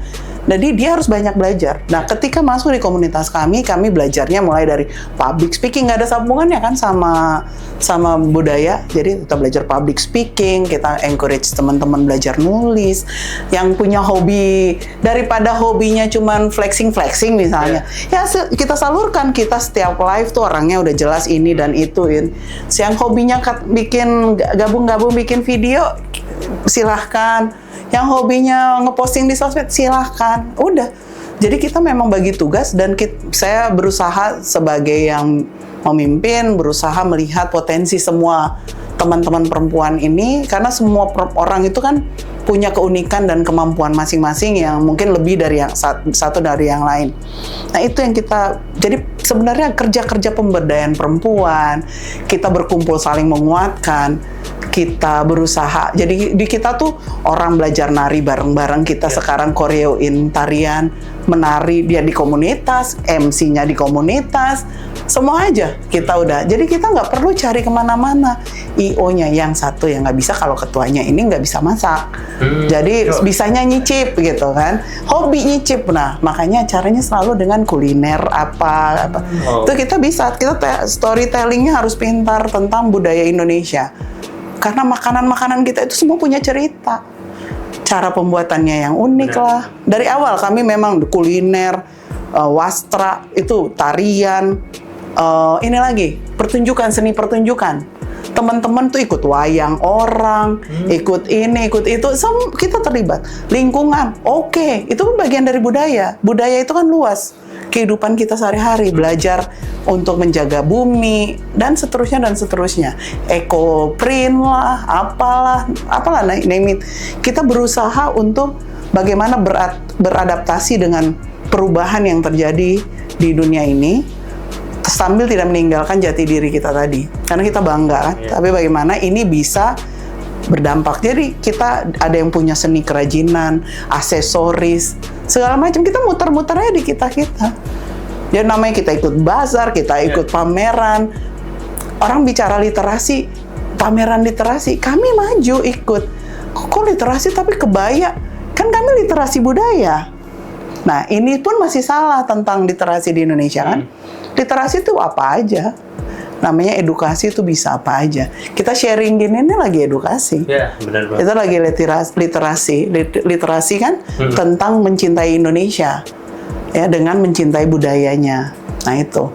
Jadi dia harus banyak belajar. Nah, ketika masuk di komunitas kami belajarnya mulai dari public speaking, nggak ada sambungannya kan sama budaya. Jadi kita belajar public speaking, kita encourage teman-teman belajar nulis, yang punya hobi daripada hobinya cuman flexing misalnya. Ya kita salurkan, kita setiap live tuh orangnya udah jelas ini dan itu. Yang hobinya gabung-gabung bikin video, silahkan. Yang hobinya ngeposting di sosmed, silahkan. Udah. Jadi kita memang bagi tugas dan saya berusaha sebagai yang memimpin, berusaha melihat potensi semua teman-teman perempuan ini, karena semua orang itu kan punya keunikan dan kemampuan masing-masing yang mungkin lebih dari yang satu dari yang lain. Nah itu yang jadi sebenarnya kerja-kerja pemberdayaan perempuan, kita berkumpul saling menguatkan, kita berusaha. Jadi di kita tuh orang belajar nari bareng-bareng, kita sekarang koreoin tarian, menari dia di komunitas, MC-nya di komunitas, semua aja kita udah. Jadi kita nggak perlu cari kemana-mana. IO-nya yang satu yang nggak bisa, kalau ketuanya ini nggak bisa masak. Jadi bisanya nyicip gitu kan. Hobi nyicip. Nah, makanya caranya selalu dengan kuliner apa. Itu kita bisa. Kita storytellingnya harus pintar tentang budaya Indonesia. Karena makanan-makanan kita itu semua punya cerita. Cara pembuatannya yang unik lah. Dari awal kami memang kuliner, wastra, itu tarian, ini lagi, pertunjukan, seni pertunjukan. Teman-teman tuh ikut wayang orang, ikut ini, ikut itu, kita terlibat. Lingkungan, oke, itu kan bagian dari budaya. Budaya itu kan luas. Kehidupan kita sehari-hari, belajar untuk menjaga bumi, dan seterusnya, dan seterusnya. Eco-print lah, apalah, name it. Kita berusaha untuk bagaimana beradaptasi dengan perubahan yang terjadi di dunia ini, sambil tidak meninggalkan jati diri kita tadi. Karena kita bangga kan, tapi bagaimana ini bisa berdampak. Jadi kita ada yang punya seni kerajinan, aksesoris, segala macam. Kita muter-muter aja di kita-kita. Jadi namanya kita ikut bazar, kita ikut pameran. Orang bicara literasi, pameran literasi, kami maju ikut. Kok literasi tapi kebaya? Kan kami literasi budaya. Nah, ini pun masih salah tentang literasi di Indonesia kan. Literasi itu apa aja. Namanya edukasi itu bisa apa aja. Kita sharing gini ini lagi edukasi. Ya, benar banget. Itu lagi literasi kan tentang mencintai Indonesia. Ya, dengan mencintai budayanya. Nah, itu.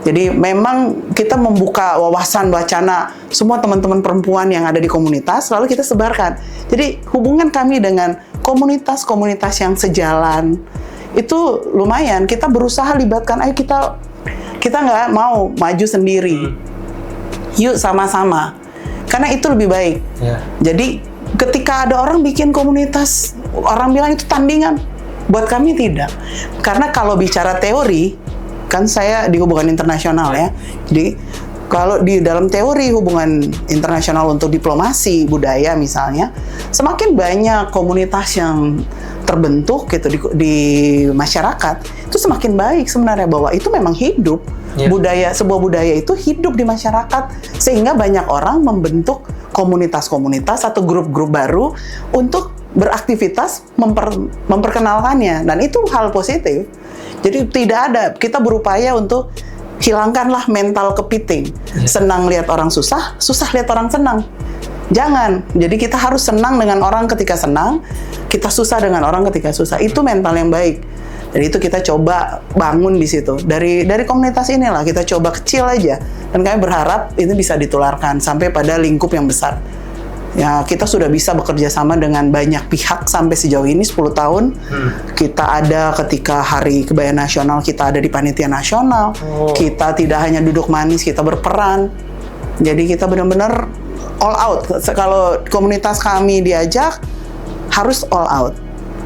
Jadi memang kita membuka wawasan wacana semua teman-teman perempuan yang ada di komunitas, lalu kita sebarkan. Jadi hubungan kami dengan komunitas-komunitas yang sejalan itu lumayan. Kita berusaha libatkan, ayo kita nggak mau maju sendiri. Yuk sama-sama. Karena itu lebih baik. Jadi ketika ada orang bikin komunitas, orang bilang itu tandingan. Buat kami tidak. Karena kalau bicara teori, kan saya di hubungan internasional ya. Jadi kalau di dalam teori hubungan internasional untuk diplomasi budaya misalnya, semakin banyak komunitas yang terbentuk gitu di masyarakat, itu semakin baik sebenarnya, bahwa itu memang hidup. Sebuah budaya itu hidup di masyarakat, sehingga banyak orang membentuk komunitas-komunitas atau grup-grup baru untuk beraktivitas memperkenalkannya, dan itu hal positif. Jadi tidak ada, kita berupaya untuk hilangkanlah mental kepiting. Senang lihat orang susah, susah lihat orang senang. Jangan. Jadi kita harus senang dengan orang ketika senang, kita susah dengan orang ketika susah. Itu mental yang baik. Jadi itu kita coba bangun di situ. Dari komunitas inilah kita coba kecil aja. Dan kami berharap ini bisa ditularkan sampai pada lingkup yang besar. Ya, kita sudah bisa bekerja sama dengan banyak pihak sampai sejauh ini 10 tahun. Kita ada ketika Hari Kebaya Nasional, kita ada di Panitia Nasional. Kita tidak hanya duduk manis, kita berperan. Jadi kita benar-benar all out. Kalau komunitas kami diajak, harus all out.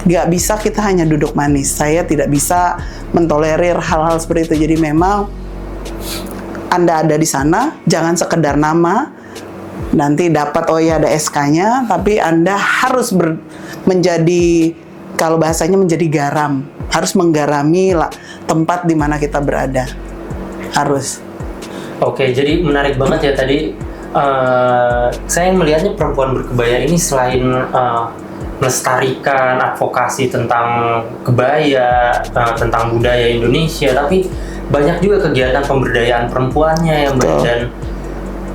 Nggak bisa kita hanya duduk manis. Saya tidak bisa mentolerir hal-hal seperti itu. Jadi memang Anda ada di sana, jangan sekedar nama, nanti dapat ada SK-nya, tapi Anda harus menjadi, kalau bahasanya menjadi garam, harus menggarami tempat di mana kita berada, harus. Oke, jadi menarik banget ya tadi. Saya melihatnya perempuan berkebaya ini selain melestarikan advokasi tentang kebaya, tentang budaya Indonesia, tapi banyak juga kegiatan pemberdayaan perempuannya yang dan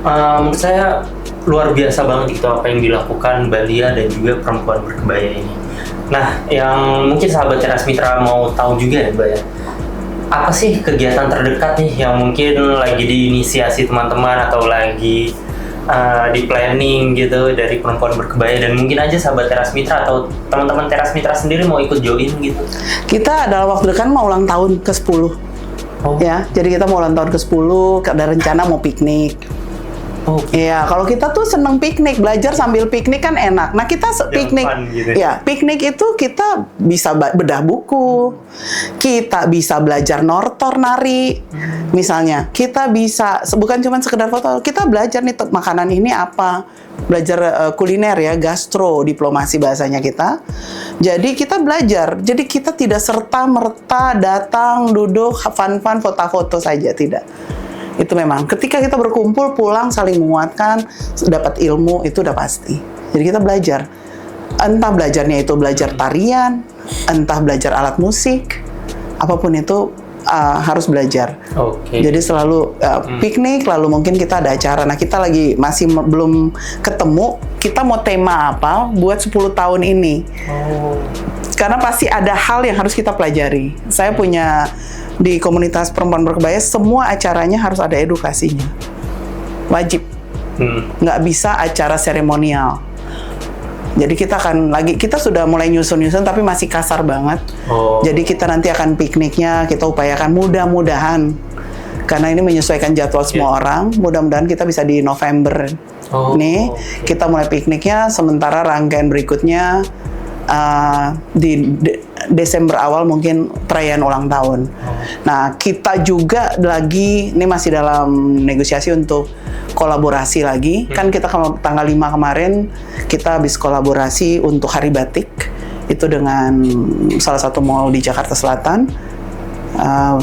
menurut saya luar biasa banget itu apa yang dilakukan Mbak Lia dan juga perempuan berkebaya ini. Nah, yang mungkin sahabat Teras Mitra mau tahu juga ya Mbak ya, apa sih kegiatan terdekat nih yang mungkin lagi diinisiasi teman-teman atau lagi di planning gitu dari perempuan berkebaya, dan mungkin aja sahabat Teras Mitra atau teman-teman Teras Mitra sendiri mau ikut join gitu? Kita dalam waktu dekat mau ulang tahun ke-10. Oh. Ya, jadi kita mau ulang tahun ke-10, ada rencana mau piknik. Oh. Iya, kalau kita tuh seneng piknik, belajar sambil piknik kan enak. Nah, kita piknik, gitu. ya piknik itu kita bisa bedah buku, kita bisa belajar nortor nari, misalnya. Kita bisa, bukan cuma sekedar foto, kita belajar nih makanan ini apa, belajar kuliner ya, gastro, diplomasi bahasanya kita. Jadi kita belajar, jadi kita tidak serta-merta datang, duduk, fun-fun, foto-foto saja, tidak. Itu memang ketika kita berkumpul pulang saling menguatkan, dapat ilmu itu udah pasti. Jadi kita belajar, entah belajarnya itu belajar tarian, entah belajar alat musik, apapun itu harus belajar. Jadi selalu piknik, lalu mungkin kita ada acara. Nah, kita lagi masih belum ketemu, kita mau tema apa buat 10 tahun ini. Karena pasti ada hal yang harus kita pelajari. Saya punya di komunitas perempuan berkebaya, semua acaranya harus ada edukasinya. Wajib. Nggak bisa acara seremonial. Jadi kita sudah mulai nyusun-nyusun tapi masih kasar banget. Jadi kita nanti akan pikniknya, kita upayakan mudah-mudahan. Karena ini menyesuaikan jadwal semua orang, mudah-mudahan kita bisa di November. Kita mulai pikniknya, sementara rangkaian berikutnya di Desember awal mungkin perayaan ulang tahun. Nah, kita juga lagi, ini masih dalam negosiasi untuk kolaborasi lagi. Kan kita tanggal 5 kemarin, kita habis kolaborasi untuk Hari Batik. Itu dengan salah satu mall di Jakarta Selatan.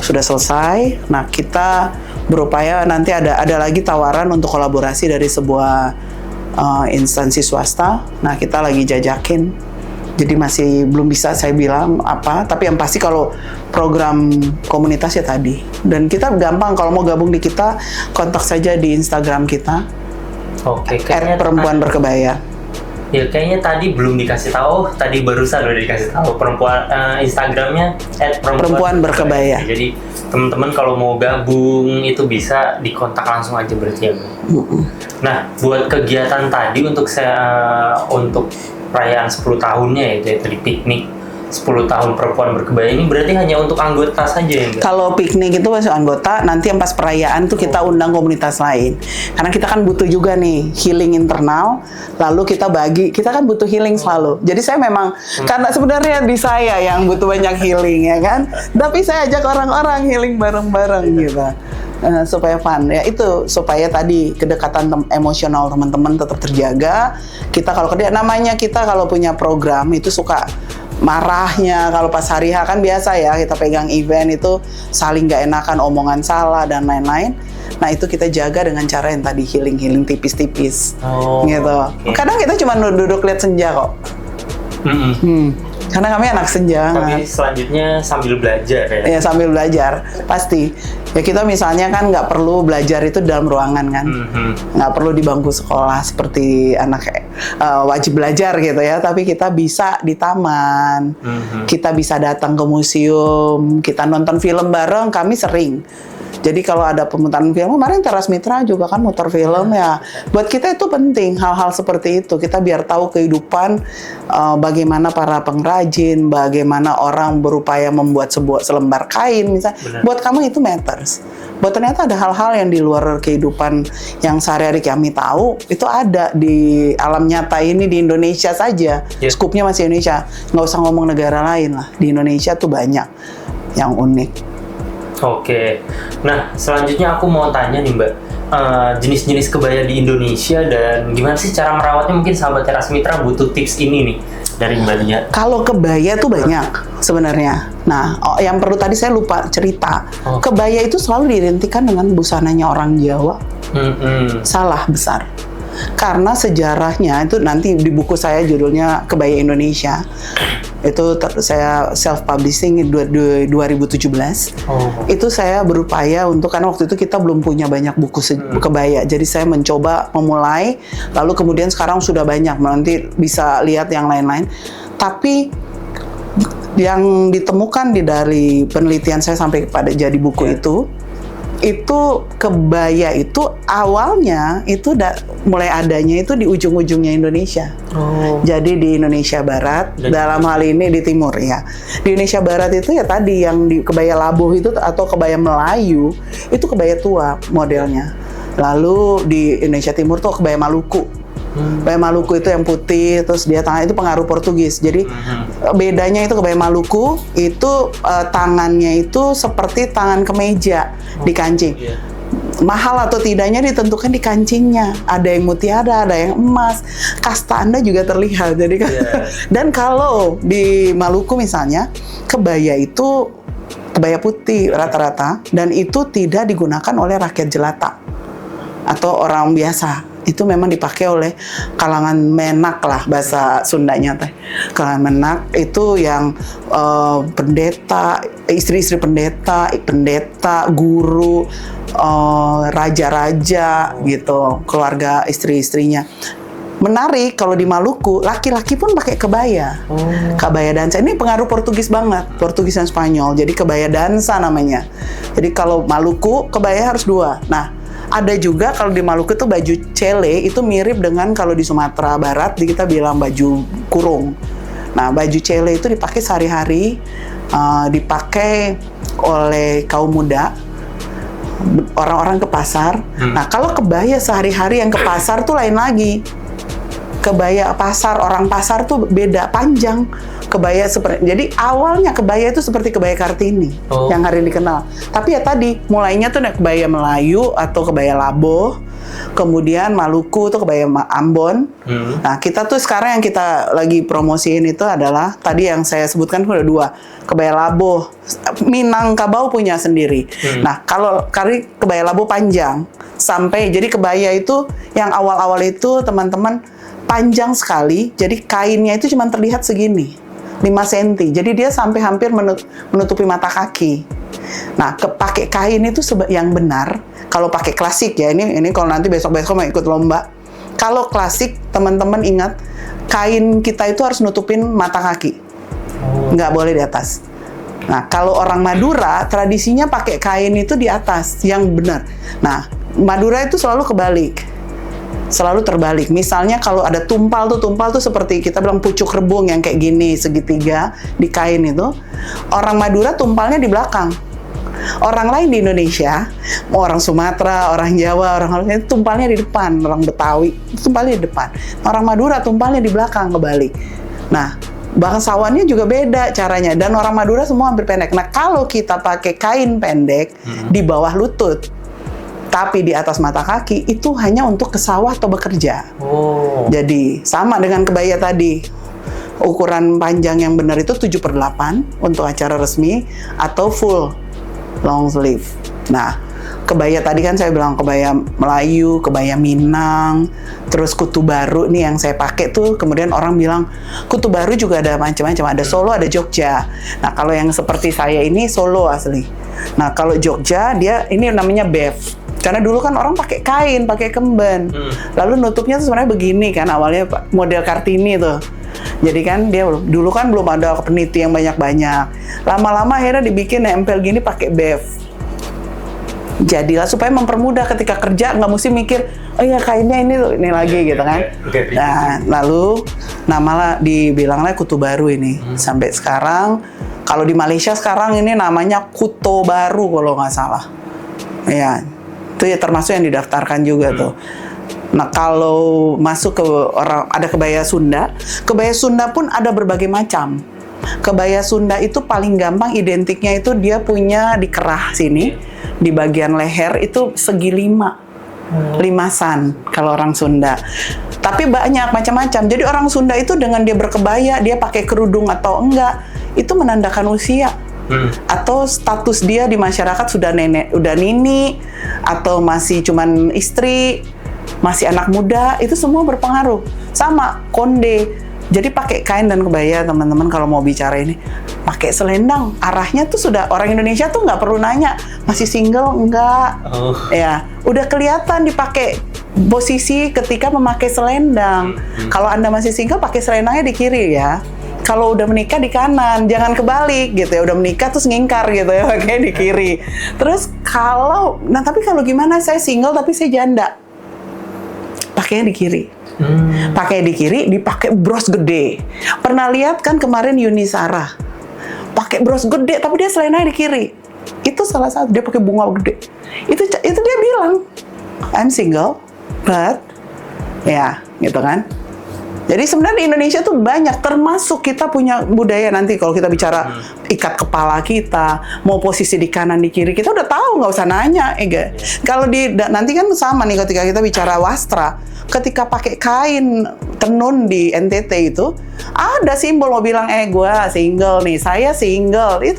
Sudah selesai. Nah, kita berupaya nanti ada lagi tawaran untuk kolaborasi dari sebuah instansi swasta. Nah, kita lagi jajakin. Jadi masih belum bisa saya bilang apa, tapi yang pasti kalau program komunitas ya tadi. Dan kita gampang, kalau mau gabung di kita, kontak saja di Instagram kita. @perempuan berkebaya. Ya, kayaknya tadi belum dikasih tahu, tadi barusan udah dikasih tahu perempuan Instagramnya @perempuan berkebaya. Jadi teman-teman kalau mau gabung itu bisa dikontak langsung aja berarti ya. Nah, buat kegiatan tadi untuk perayaan 10 tahunnya yaitu di piknik 10 tahun perempuan berkebaya ini berarti hanya untuk anggota saja ya? Kalau piknik itu masuk anggota, nanti yang pas perayaan tuh kita undang komunitas lain. Karena kita kan butuh juga nih healing internal, lalu kita kan butuh healing selalu. Jadi saya memang, karena sebenarnya di saya yang butuh banyak healing ya kan, tapi saya ajak orang-orang healing bareng-bareng gitu. Supaya fun ya, itu supaya tadi kedekatan emosional teman-teman tetap terjaga. Kita kalau namanya kita kalau punya program itu suka marahnya, kalau pas hari H kan biasa ya, kita pegang event itu saling gak enakan, omongan salah dan lain-lain. Nah, itu kita jaga dengan cara yang tadi healing tipis-tipis gitu. Kadang kita cuma duduk lihat senja kok. Karena kami anak senja. Tapi selanjutnya sambil belajar ya? Iya, sambil belajar, pasti. Ya kita misalnya kan nggak perlu belajar itu dalam ruangan kan. Nggak perlu di bangku sekolah seperti anak wajib belajar gitu ya. Tapi kita bisa di taman, kita bisa datang ke museum, kita nonton film bareng, kami sering. Jadi kalau ada pemutaran film, kemarin Teras Mitra juga kan muter film ya. Buat kita itu penting, hal-hal seperti itu. Kita biar tahu kehidupan, bagaimana para pengrajin, bagaimana orang berupaya membuat selembar kain misalnya. Buat kamu itu matters. Buat ternyata ada hal-hal yang di luar kehidupan yang sehari-hari kami tahu, itu ada di alam nyata ini di Indonesia saja. Skupnya masih Indonesia. Nggak usah ngomong negara lain lah. Di Indonesia tuh banyak yang unik. Nah selanjutnya aku mau tanya nih Mbak, jenis-jenis kebaya di Indonesia dan gimana sih cara merawatnya, mungkin sahabat Teras Mitra butuh tips ini nih dari Mbak Lia. Kalau kebaya tuh banyak sebenarnya. Nah, yang perlu tadi saya lupa cerita, kebaya itu selalu diidentikan dengan busananya orang Jawa. Salah besar. Karena sejarahnya itu nanti di buku saya judulnya Kebaya Indonesia. Itu saya self-publishing 2017. Itu saya berupaya untuk, karena waktu itu kita belum punya banyak buku kebaya. Jadi saya mencoba memulai, lalu kemudian sekarang sudah banyak. Nanti bisa lihat yang lain-lain. Tapi yang ditemukan dari penelitian saya sampai pada jadi buku itu, Itu kebaya itu awalnya itu mulai adanya itu di ujung-ujungnya Indonesia. Jadi di Indonesia Barat, dalam hal ini di timur ya. Di Indonesia Barat itu ya tadi yang di kebaya labuh itu atau kebaya Melayu itu kebaya tua modelnya. Lalu di Indonesia Timur tuh kebaya Maluku. Kebaya Maluku itu yang putih, terus dia tangan itu pengaruh Portugis. Jadi bedanya itu kebaya Maluku itu tangannya itu seperti tangan kemeja di kancing. Mahal atau tidaknya ditentukan di kancingnya. Ada yang mutiara, ada yang emas. Kasta Anda juga terlihat. Jadi kan. Dan kalau di Maluku misalnya kebaya itu kebaya putih rata-rata dan itu tidak digunakan oleh rakyat jelata atau orang biasa. Itu memang dipakai oleh kalangan menak lah bahasa Sundanya teh. Kalangan menak itu yang pendeta, istri-istri pendeta, guru, raja-raja gitu, keluarga istri-istrinya. Menarik kalau di Maluku laki-laki pun pakai kebaya. Kebaya dansa ini pengaruh Portugis banget, Portugis dan Spanyol. Jadi kebaya dansa namanya. Jadi kalau Maluku kebaya harus dua. Nah, ada juga kalau di Maluku itu baju cele itu mirip dengan kalau di Sumatera Barat kita bilang baju kurung. Nah, baju cele itu dipakai sehari-hari, dipakai oleh kaum muda, orang-orang ke pasar. Nah, kalau kebaya sehari-hari yang ke pasar tuh lain lagi. Kebaya pasar, orang pasar tuh beda, panjang. Kebaya seperti, jadi awalnya kebaya itu seperti kebaya Kartini yang hari ini dikenal. Tapi ya tadi mulainya tuh kebaya Melayu atau kebaya Labuh, kemudian Maluku tuh kebaya Ambon. Nah, kita tuh sekarang yang kita lagi promosiin itu adalah tadi yang saya sebutkan udah dua, kebaya Labuh. Minangkabau punya sendiri. Nah, kalau kebaya Labuh panjang sampai jadi kebaya itu yang awal-awal itu teman-teman panjang sekali. Jadi kainnya itu cuma terlihat segini. 5 cm. Jadi dia sampai hampir menutupi mata kaki. Nah, pakai kain itu yang benar. Kalau pakai klasik ya, ini kalau nanti besok-besok mau ikut lomba. Kalau klasik, teman-teman ingat, kain kita itu harus nutupin mata kaki. Nggak boleh di atas. Nah, kalau orang Madura, tradisinya pakai kain itu di atas, yang benar. Nah, Madura itu selalu kebalik. Selalu terbalik. Misalnya kalau ada tumpal tuh seperti kita bilang pucuk rebung yang kayak gini segitiga di kain itu, orang Madura tumpalnya di belakang. Orang lain di Indonesia, mau orang Sumatera, orang Jawa, orang lain tumpalnya di depan, orang Betawi tumpalnya di depan. Orang Madura tumpalnya di belakang kebalik. Nah, bangsawannya juga beda caranya dan orang Madura semua hampir pendek. Nah, kalau kita pakai kain pendek di bawah lutut tapi di atas mata kaki itu hanya untuk ke sawah atau bekerja. Jadi sama dengan kebaya tadi. Ukuran panjang yang benar itu 7/8 untuk acara resmi atau full long sleeve. Nah, kebaya tadi kan saya bilang kebaya Melayu, kebaya Minang, terus kutu baru nih yang saya pakai tuh. Kemudian orang bilang kutu baru juga ada macam-macam, ada Solo, ada Jogja. Nah, kalau yang seperti saya ini Solo asli. Nah, kalau Jogja dia ini namanya bev. Karena dulu kan orang pakai kain, pakai kemben. Lalu nutupnya tuh sebenarnya begini kan, awalnya model Kartini tuh. Jadi kan dia dulu kan belum ada peniti yang banyak-banyak. Lama-lama akhirnya dibikin nempel gini pakai bev. Jadilah supaya mempermudah ketika kerja nggak mesti mikir, oh iya kainnya ini lagi gitu kan. Nah, lalu nama dibilanglah kutu baru ini. Sampai sekarang, kalau di Malaysia sekarang ini namanya kuto baru kalau nggak salah. Ya. Itu ya termasuk yang didaftarkan juga tuh. Nah, kalau masuk ke orang ada kebaya Sunda pun ada berbagai macam. Kebaya Sunda itu paling gampang identiknya itu dia punya di kerah sini, di bagian leher itu segi 5. 5-san kalau orang Sunda. Tapi banyak macam-macam. Jadi orang Sunda itu dengan dia berkebaya, dia pakai kerudung atau enggak, itu menandakan usia. Atau status dia di masyarakat sudah nenek, udah nini, atau masih cuman istri, masih anak muda, itu semua berpengaruh. Sama konde. Jadi pakai kain dan kebaya teman-teman kalau mau bicara ini, pakai selendang. Arahnya tuh sudah orang Indonesia tuh nggak perlu nanya masih single enggak, ya udah kelihatan dipakai posisi ketika memakai selendang. Kalau Anda masih single pakai selendangnya di kiri ya. Kalau udah menikah di kanan, jangan kebalik gitu ya. Udah menikah terus ngingkar gitu ya, pakai di kiri. Terus tapi kalau gimana saya single tapi saya janda, pakainya di kiri. Pakai di kiri, dipakai bros gede. Pernah lihat kan kemarin Yuni Sarah pakai bros gede, tapi dia selenanya di kiri. Itu salah satu, dia pakai bunga gede. Itu dia bilang, I'm single, but ya gitu kan. Jadi sebenarnya di Indonesia tuh banyak, termasuk kita punya budaya nanti kalau kita bicara ikat kepala kita, mau posisi di kanan di kiri, kita udah tahu, nggak usah nanya. Kalau nanti kan sama nih ketika kita bicara wastra, ketika pakai kain tenun di NTT itu ada simbol mau bilang gue single nih, saya single, itu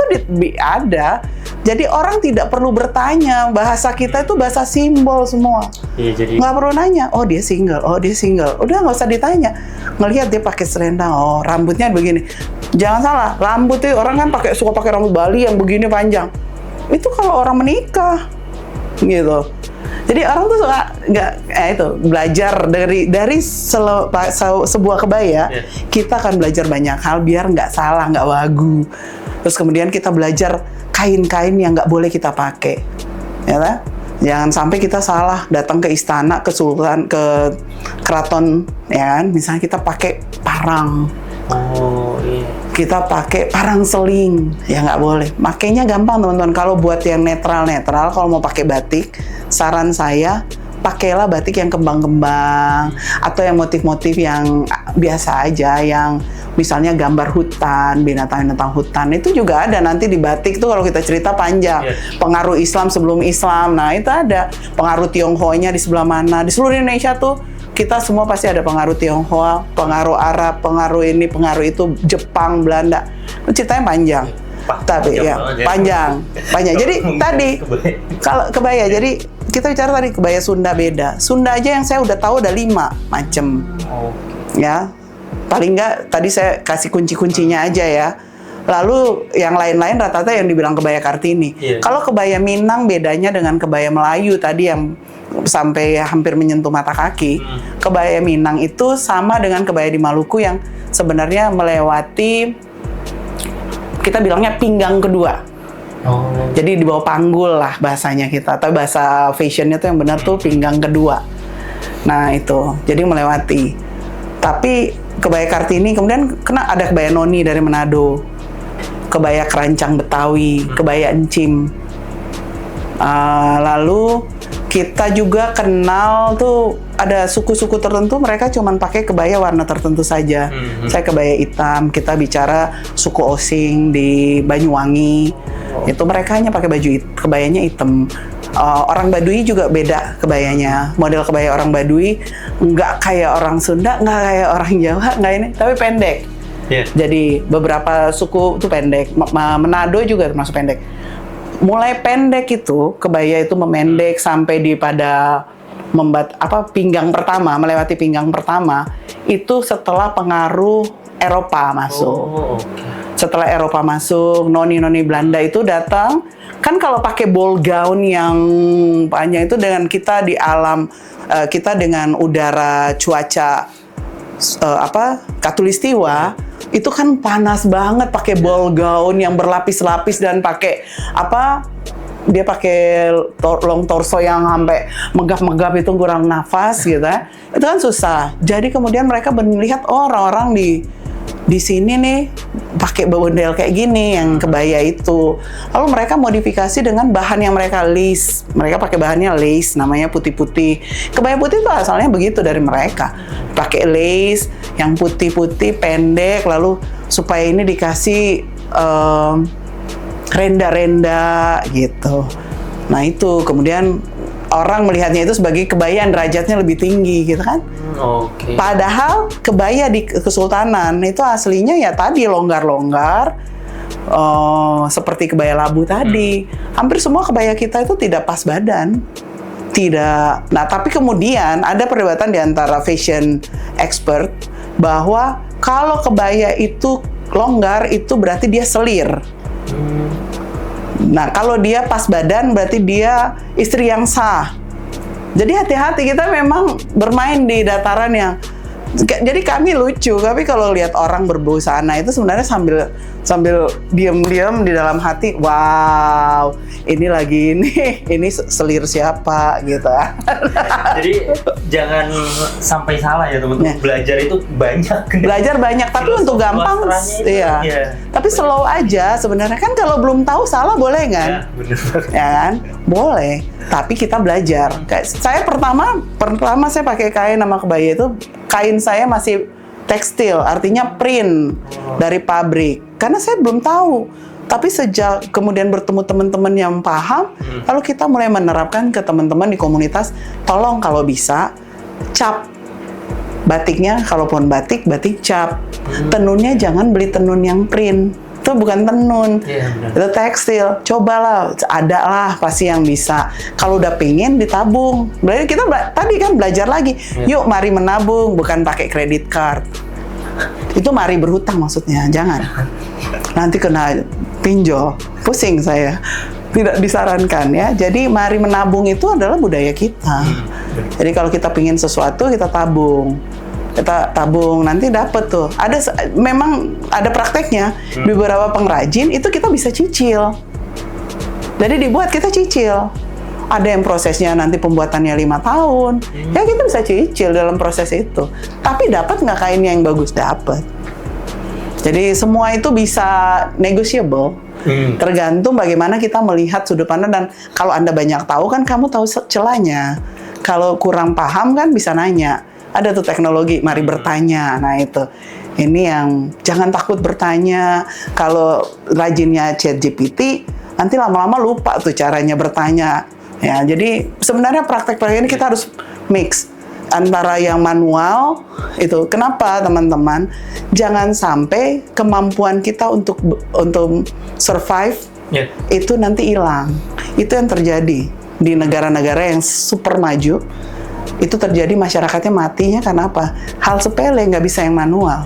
ada. Jadi orang tidak perlu bertanya, bahasa kita itu bahasa simbol semua. Iya, jadi nggak perlu nanya, oh dia single, udah nggak usah ditanya. Ngelihat dia pakai selendang, oh rambutnya begini. Jangan salah, rambut itu orang kan suka pakai rambut Bali yang begini panjang. Itu kalau orang menikah, gitu. Jadi orang tuh suka itu belajar dari sebuah kebaya. Kita akan belajar banyak hal biar nggak salah, nggak wagu. Terus kemudian kita belajar kain-kain yang nggak boleh kita pakai, ya kan? Jangan sampai kita salah datang ke istana, ke sultan, ke keraton, ya kan? Misalnya kita pakai parang, kita pakai parang seling, ya nggak boleh. Makanya gampang teman-teman. Kalau buat yang netral, kalau mau pakai batik, saran saya pakailah batik yang kembang-kembang atau yang motif-motif yang biasa aja, yang misalnya gambar hutan, binatang-binatang hutan. Itu juga ada nanti di batik tuh kalau kita cerita panjang. Pengaruh Islam sebelum Islam. Nah, itu ada pengaruh Tionghoanya di sebelah mana. Di seluruh Indonesia tuh kita semua pasti ada pengaruh Tionghoa, pengaruh Arab, pengaruh ini, pengaruh itu, Jepang, Belanda. Ceritanya panjang. Tapi ya panjang. Jadi tadi kalau kebaya, jadi kita bicara tadi kebaya Sunda beda. Sunda aja yang saya udah tahu ada 5 macam. Ya, paling nggak tadi saya kasih kunci-kuncinya aja ya. Lalu yang lain-lain rata-rata yang dibilang kebaya Kartini. Kalau kebaya Minang bedanya dengan kebaya Melayu tadi yang sampai hampir menyentuh mata kaki. Kebaya Minang itu sama dengan kebaya di Maluku yang sebenarnya melewati, kita bilangnya pinggang kedua. Jadi di bawah panggul lah bahasanya kita, atau bahasa fashionnya tuh yang benar tuh pinggang kedua. Nah itu, jadi melewati. Tapi kebaya Kartini, kemudian ada kebaya Noni dari Manado, kebaya Kerancang Betawi, kebaya Encim. Lalu kita juga kenal tuh ada suku-suku tertentu mereka cuman pakai kebaya warna tertentu saja. Saya kebaya hitam, kita bicara suku Osing di Banyuwangi. Itu mereka hanya pakai kebayanya hitam. Orang Baduy juga beda kebayanya. Model kebaya orang Baduy nggak kayak orang Sunda, nggak kayak orang Jawa, nggak ini, tapi pendek. Jadi beberapa suku itu pendek. Manado juga termasuk pendek. Mulai pendek itu, kebaya itu memendek sampai di pada pinggang pertama, melewati pinggang pertama, itu setelah pengaruh Eropa masuk. Setelah Eropa masuk, noni-noni Belanda itu datang. Kan kalau pakai ball gown yang panjang itu dengan kita di alam, kita dengan udara cuaca Katulistiwa, itu kan panas banget pakai ball gown yang berlapis-lapis dan pakai dia pakai long torso yang sampai megap-megap, itu kurang nafas gitu ya. Itu kan susah. Jadi kemudian mereka melihat orang-orang di sini nih pakai model kayak gini yang kebaya itu. Lalu mereka modifikasi dengan bahan yang mereka lace. Mereka pakai bahannya lace, namanya putih-putih. Kebaya putih itu asalnya begitu dari mereka. Pakai lace yang putih-putih pendek, lalu supaya ini dikasih renda-renda gitu. Nah itu kemudian orang melihatnya itu sebagai kebaya yang derajatnya lebih tinggi gitu kan. Padahal kebaya di Kesultanan itu aslinya ya tadi longgar-longgar, seperti kebaya Labu tadi. Hampir semua kebaya kita itu tidak pas badan. Tidak. Nah tapi kemudian ada perdebatan di antara fashion expert bahwa kalau kebaya itu longgar itu berarti dia selir. Nah, kalau dia pas badan berarti dia istri yang sah. Jadi hati-hati, kita memang bermain di dataran yang Jadi kami lucu, tapi kalau lihat orang berbusana itu sebenarnya sambil diam-diam di dalam hati, wow, ini lagi ini selir siapa gitu. Jadi jangan sampai salah ya teman-teman. Belajar itu banyak. Belajar banyak, tapi untuk gampang, iya. Tapi slow aja sebenarnya kan, kalau belum tahu salah boleh kan? Ya, bener. Ya kan? Boleh. Tapi kita belajar. Kayak saya pertama saya pakai kain sama kebaya itu, kain saya masih tekstil, artinya print dari pabrik. Karena saya belum tahu. Tapi sejak kemudian bertemu teman-teman yang paham, lalu kita mulai menerapkan ke teman-teman di komunitas, tolong kalau bisa cap batiknya, kalaupun batik cap. Tenunnya jangan beli tenun yang print. Itu bukan tenun, itu tekstil. Cobalah, ada lah pasti yang bisa. Kalau udah pingin ditabung. Berarti kita tadi kan belajar lagi. Yuk mari menabung, bukan pakai kredit card. Itu mari berhutang maksudnya, jangan. Nanti kena pinjol, pusing saya. Tidak disarankan ya. Jadi mari menabung itu adalah budaya kita. Jadi kalau kita pingin sesuatu, kita tabung. Nanti dapat tuh. Memang ada prakteknya. Di beberapa pengrajin itu kita bisa cicil. Jadi dibuat kita cicil. Ada yang prosesnya nanti pembuatannya 5 tahun. Ya kita bisa cicil dalam proses itu. Tapi dapat nggak kainnya yang bagus? Dapat. Jadi semua itu bisa negotiable. Tergantung bagaimana kita melihat sudut pandang, dan kalau Anda banyak tahu kan kamu tahu celahnya. Kalau kurang paham kan bisa nanya. Ada tuh teknologi, mari bertanya. Nah itu, ini yang jangan takut bertanya. Kalau rajinnya ChatGPT, nanti lama-lama lupa tuh caranya bertanya. Ya, jadi sebenarnya praktek-praktek ini kita harus mix antara yang manual itu. Kenapa teman-teman? Jangan sampai kemampuan kita untuk survive itu nanti hilang. Itu yang terjadi di negara-negara yang super maju. Itu terjadi, masyarakatnya matinya karena apa? Hal sepele, nggak bisa yang manual.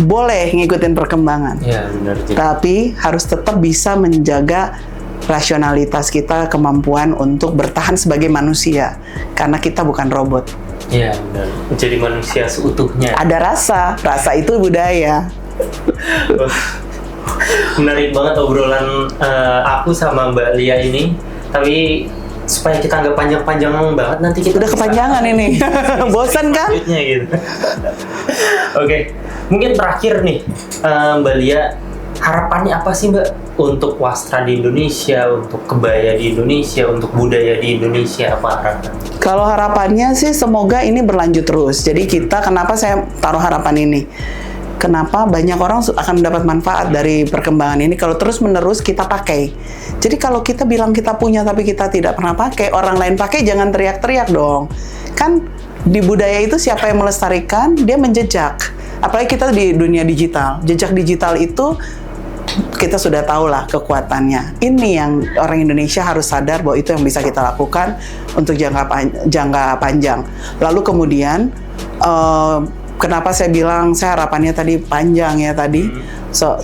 Boleh ngikutin perkembangan, ya, benar, tapi harus tetap bisa menjaga rasionalitas kita, kemampuan untuk bertahan sebagai manusia, karena kita bukan robot. Iya, benar. Menjadi manusia seutuhnya. Ada rasa itu budaya. Menarik banget obrolan aku sama Mbak Lia ini, tapi supaya kita nggak panjang-panjang banget, nanti kita udah kepanjangan ini. Bosan kan? Gitu. Oke, mungkin terakhir nih, Mbak Lia, harapannya apa sih Mbak untuk wastra di Indonesia, untuk kebaya di Indonesia, untuk budaya di Indonesia, apa harapan? Kalau harapannya sih semoga ini berlanjut terus. Jadi kenapa saya taruh harapan ini? Kenapa banyak orang akan mendapat manfaat dari perkembangan ini kalau terus-menerus kita pakai. Jadi kalau kita bilang kita punya tapi kita tidak pernah pakai, orang lain pakai, jangan teriak-teriak dong. Kan di budaya itu siapa yang melestarikan, dia menjejak. Apalagi kita di dunia digital. Jejak digital itu kita sudah tahu lah kekuatannya. Ini yang orang Indonesia harus sadar bahwa itu yang bisa kita lakukan untuk jangka panjang. Lalu kemudian kenapa saya bilang saya harapannya tadi panjang ya tadi?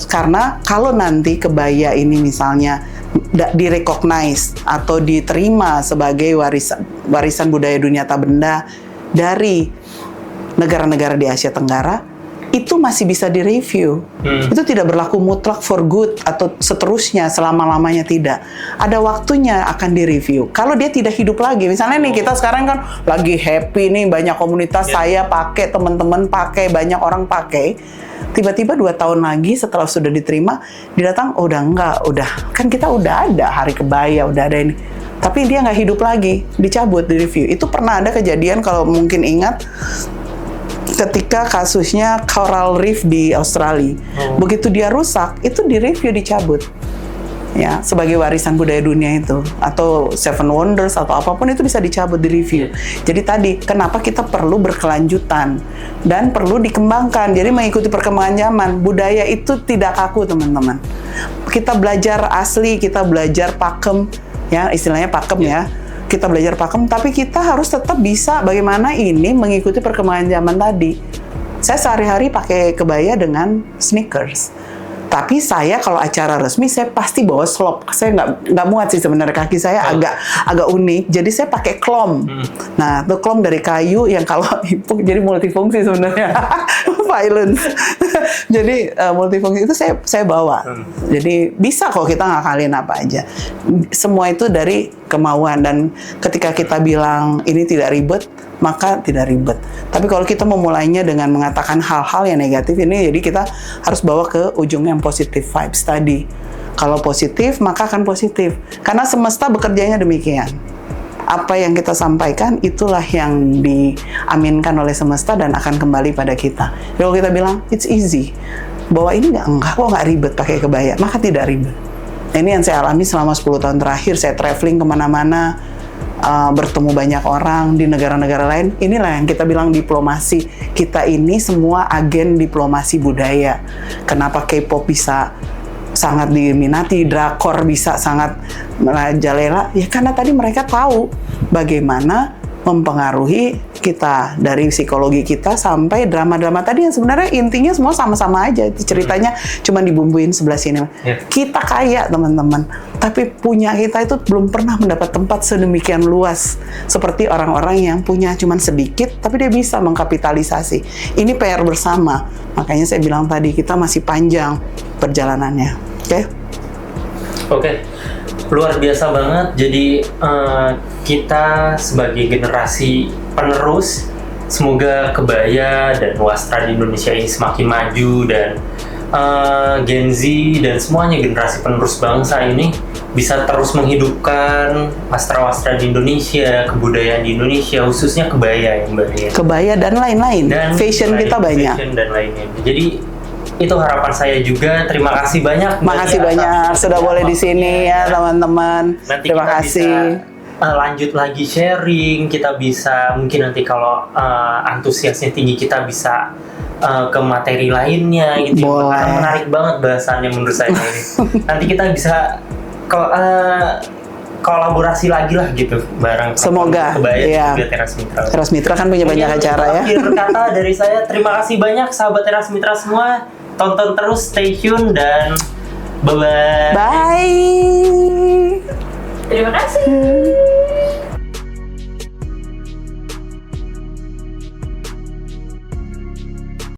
Karena kalau nanti kebaya ini misalnya direcognize atau diterima sebagai warisan budaya dunia tak benda dari negara-negara di Asia Tenggara, itu masih bisa direview. Itu tidak berlaku mutlak for good atau seterusnya selama-lamanya, tidak. Ada waktunya akan direview. Kalau dia tidak hidup lagi, misalnya nih kita sekarang kan lagi happy nih, banyak komunitas saya pakai, teman-teman pakai, banyak orang pakai. Tiba-tiba 2 tahun lagi setelah sudah diterima, dia datang, oh udah enggak, udah kan kita udah ada hari kebaya, udah ada ini. Tapi dia nggak hidup lagi, dicabut, direview. Itu pernah ada kejadian, kalau mungkin ingat, ketika kasusnya Coral Reef di Australia. Begitu dia rusak, itu direview, dicabut. Ya, sebagai warisan budaya dunia itu, atau Seven Wonders atau apapun itu bisa dicabut, direview. Jadi tadi kenapa kita perlu berkelanjutan dan perlu dikembangkan. Jadi mengikuti perkembangan zaman. Budaya itu tidak kaku, teman-teman. Kita belajar asli, kita belajar pakem, ya istilahnya pakem ya. Kita belajar pakem, tapi kita harus tetap bisa bagaimana ini mengikuti perkembangan zaman tadi. Saya sehari-hari pakai kebaya dengan sneakers. Tapi saya kalau acara resmi saya pasti bawa slop. Saya nggak muat sih sebenarnya, kaki saya agak unik. Jadi saya pakai klom. Nah, itu klom dari kayu yang kalau jadi multifungsi sebenarnya. Violence. Jadi multifungsi itu saya bawa. Jadi bisa kok kita ngakalin apa aja. Semua itu dari kemauan, dan ketika kita bilang ini tidak ribet, maka tidak ribet. Tapi kalau kita memulainya dengan mengatakan hal-hal yang negatif ini, jadi kita harus bawa ke ujung yang positif vibes tadi. Kalau positif, maka akan positif. Karena semesta bekerjanya demikian. Apa yang kita sampaikan, itulah yang diaminkan oleh semesta dan akan kembali pada kita. Jadi kalau kita bilang, it's easy. Bahwa ini enggak kok, nggak ribet pakai kebaya, maka tidak ribet. Ini yang saya alami selama 10 tahun terakhir. Saya traveling kemana-mana, bertemu banyak orang di negara-negara lain. Inilah yang kita bilang diplomasi. Kita ini semua agen diplomasi budaya. Kenapa K-pop bisa sangat diminati, drakor bisa sangat merajalela? Ya karena tadi mereka tahu bagaimana mempengaruhi kita, dari psikologi kita sampai drama-drama tadi yang sebenarnya intinya semua sama-sama aja. Ceritanya cuma dibumbuin sebelah sini. Kita kaya teman-teman, tapi punya kita itu belum pernah mendapat tempat sedemikian luas seperti orang-orang yang punya cuma sedikit tapi dia bisa mengkapitalisasi. Ini PR bersama. Makanya saya bilang tadi kita masih panjang perjalanannya. Oke. Luar biasa banget. Jadi kita sebagai generasi penerus, semoga kebaya dan wastra di Indonesia ini semakin maju, dan Gen Z dan semuanya generasi penerus bangsa ini bisa terus menghidupkan wastra-wastra di Indonesia, kebudayaan di Indonesia, khususnya kebaya yang banyak. Kebaya dan lain-lain. Dan fashion kita banyak. Fashion dan lainnya. Jadi itu harapan saya juga. Terima kasih banyak. Makasih banyak sudah boleh di sini ya teman-teman. Terima kasih. Bisa lanjut lagi sharing. Kita bisa mungkin nanti kalau antusiasnya tinggi kita bisa ke materi lainnya gitu. Karena menarik banget bahasannya menurut saya ini. Nanti kita bisa kolaborasi lagi lah gitu bareng. Semoga. Kebaya juga Teras Mitra. Teras Mitra kan punya banyak acara ya. Akhir kata dari saya, terima kasih banyak sahabat Teras Mitra semua. Tonton terus, stay tune, dan bye-bye. Bye. Terima kasih.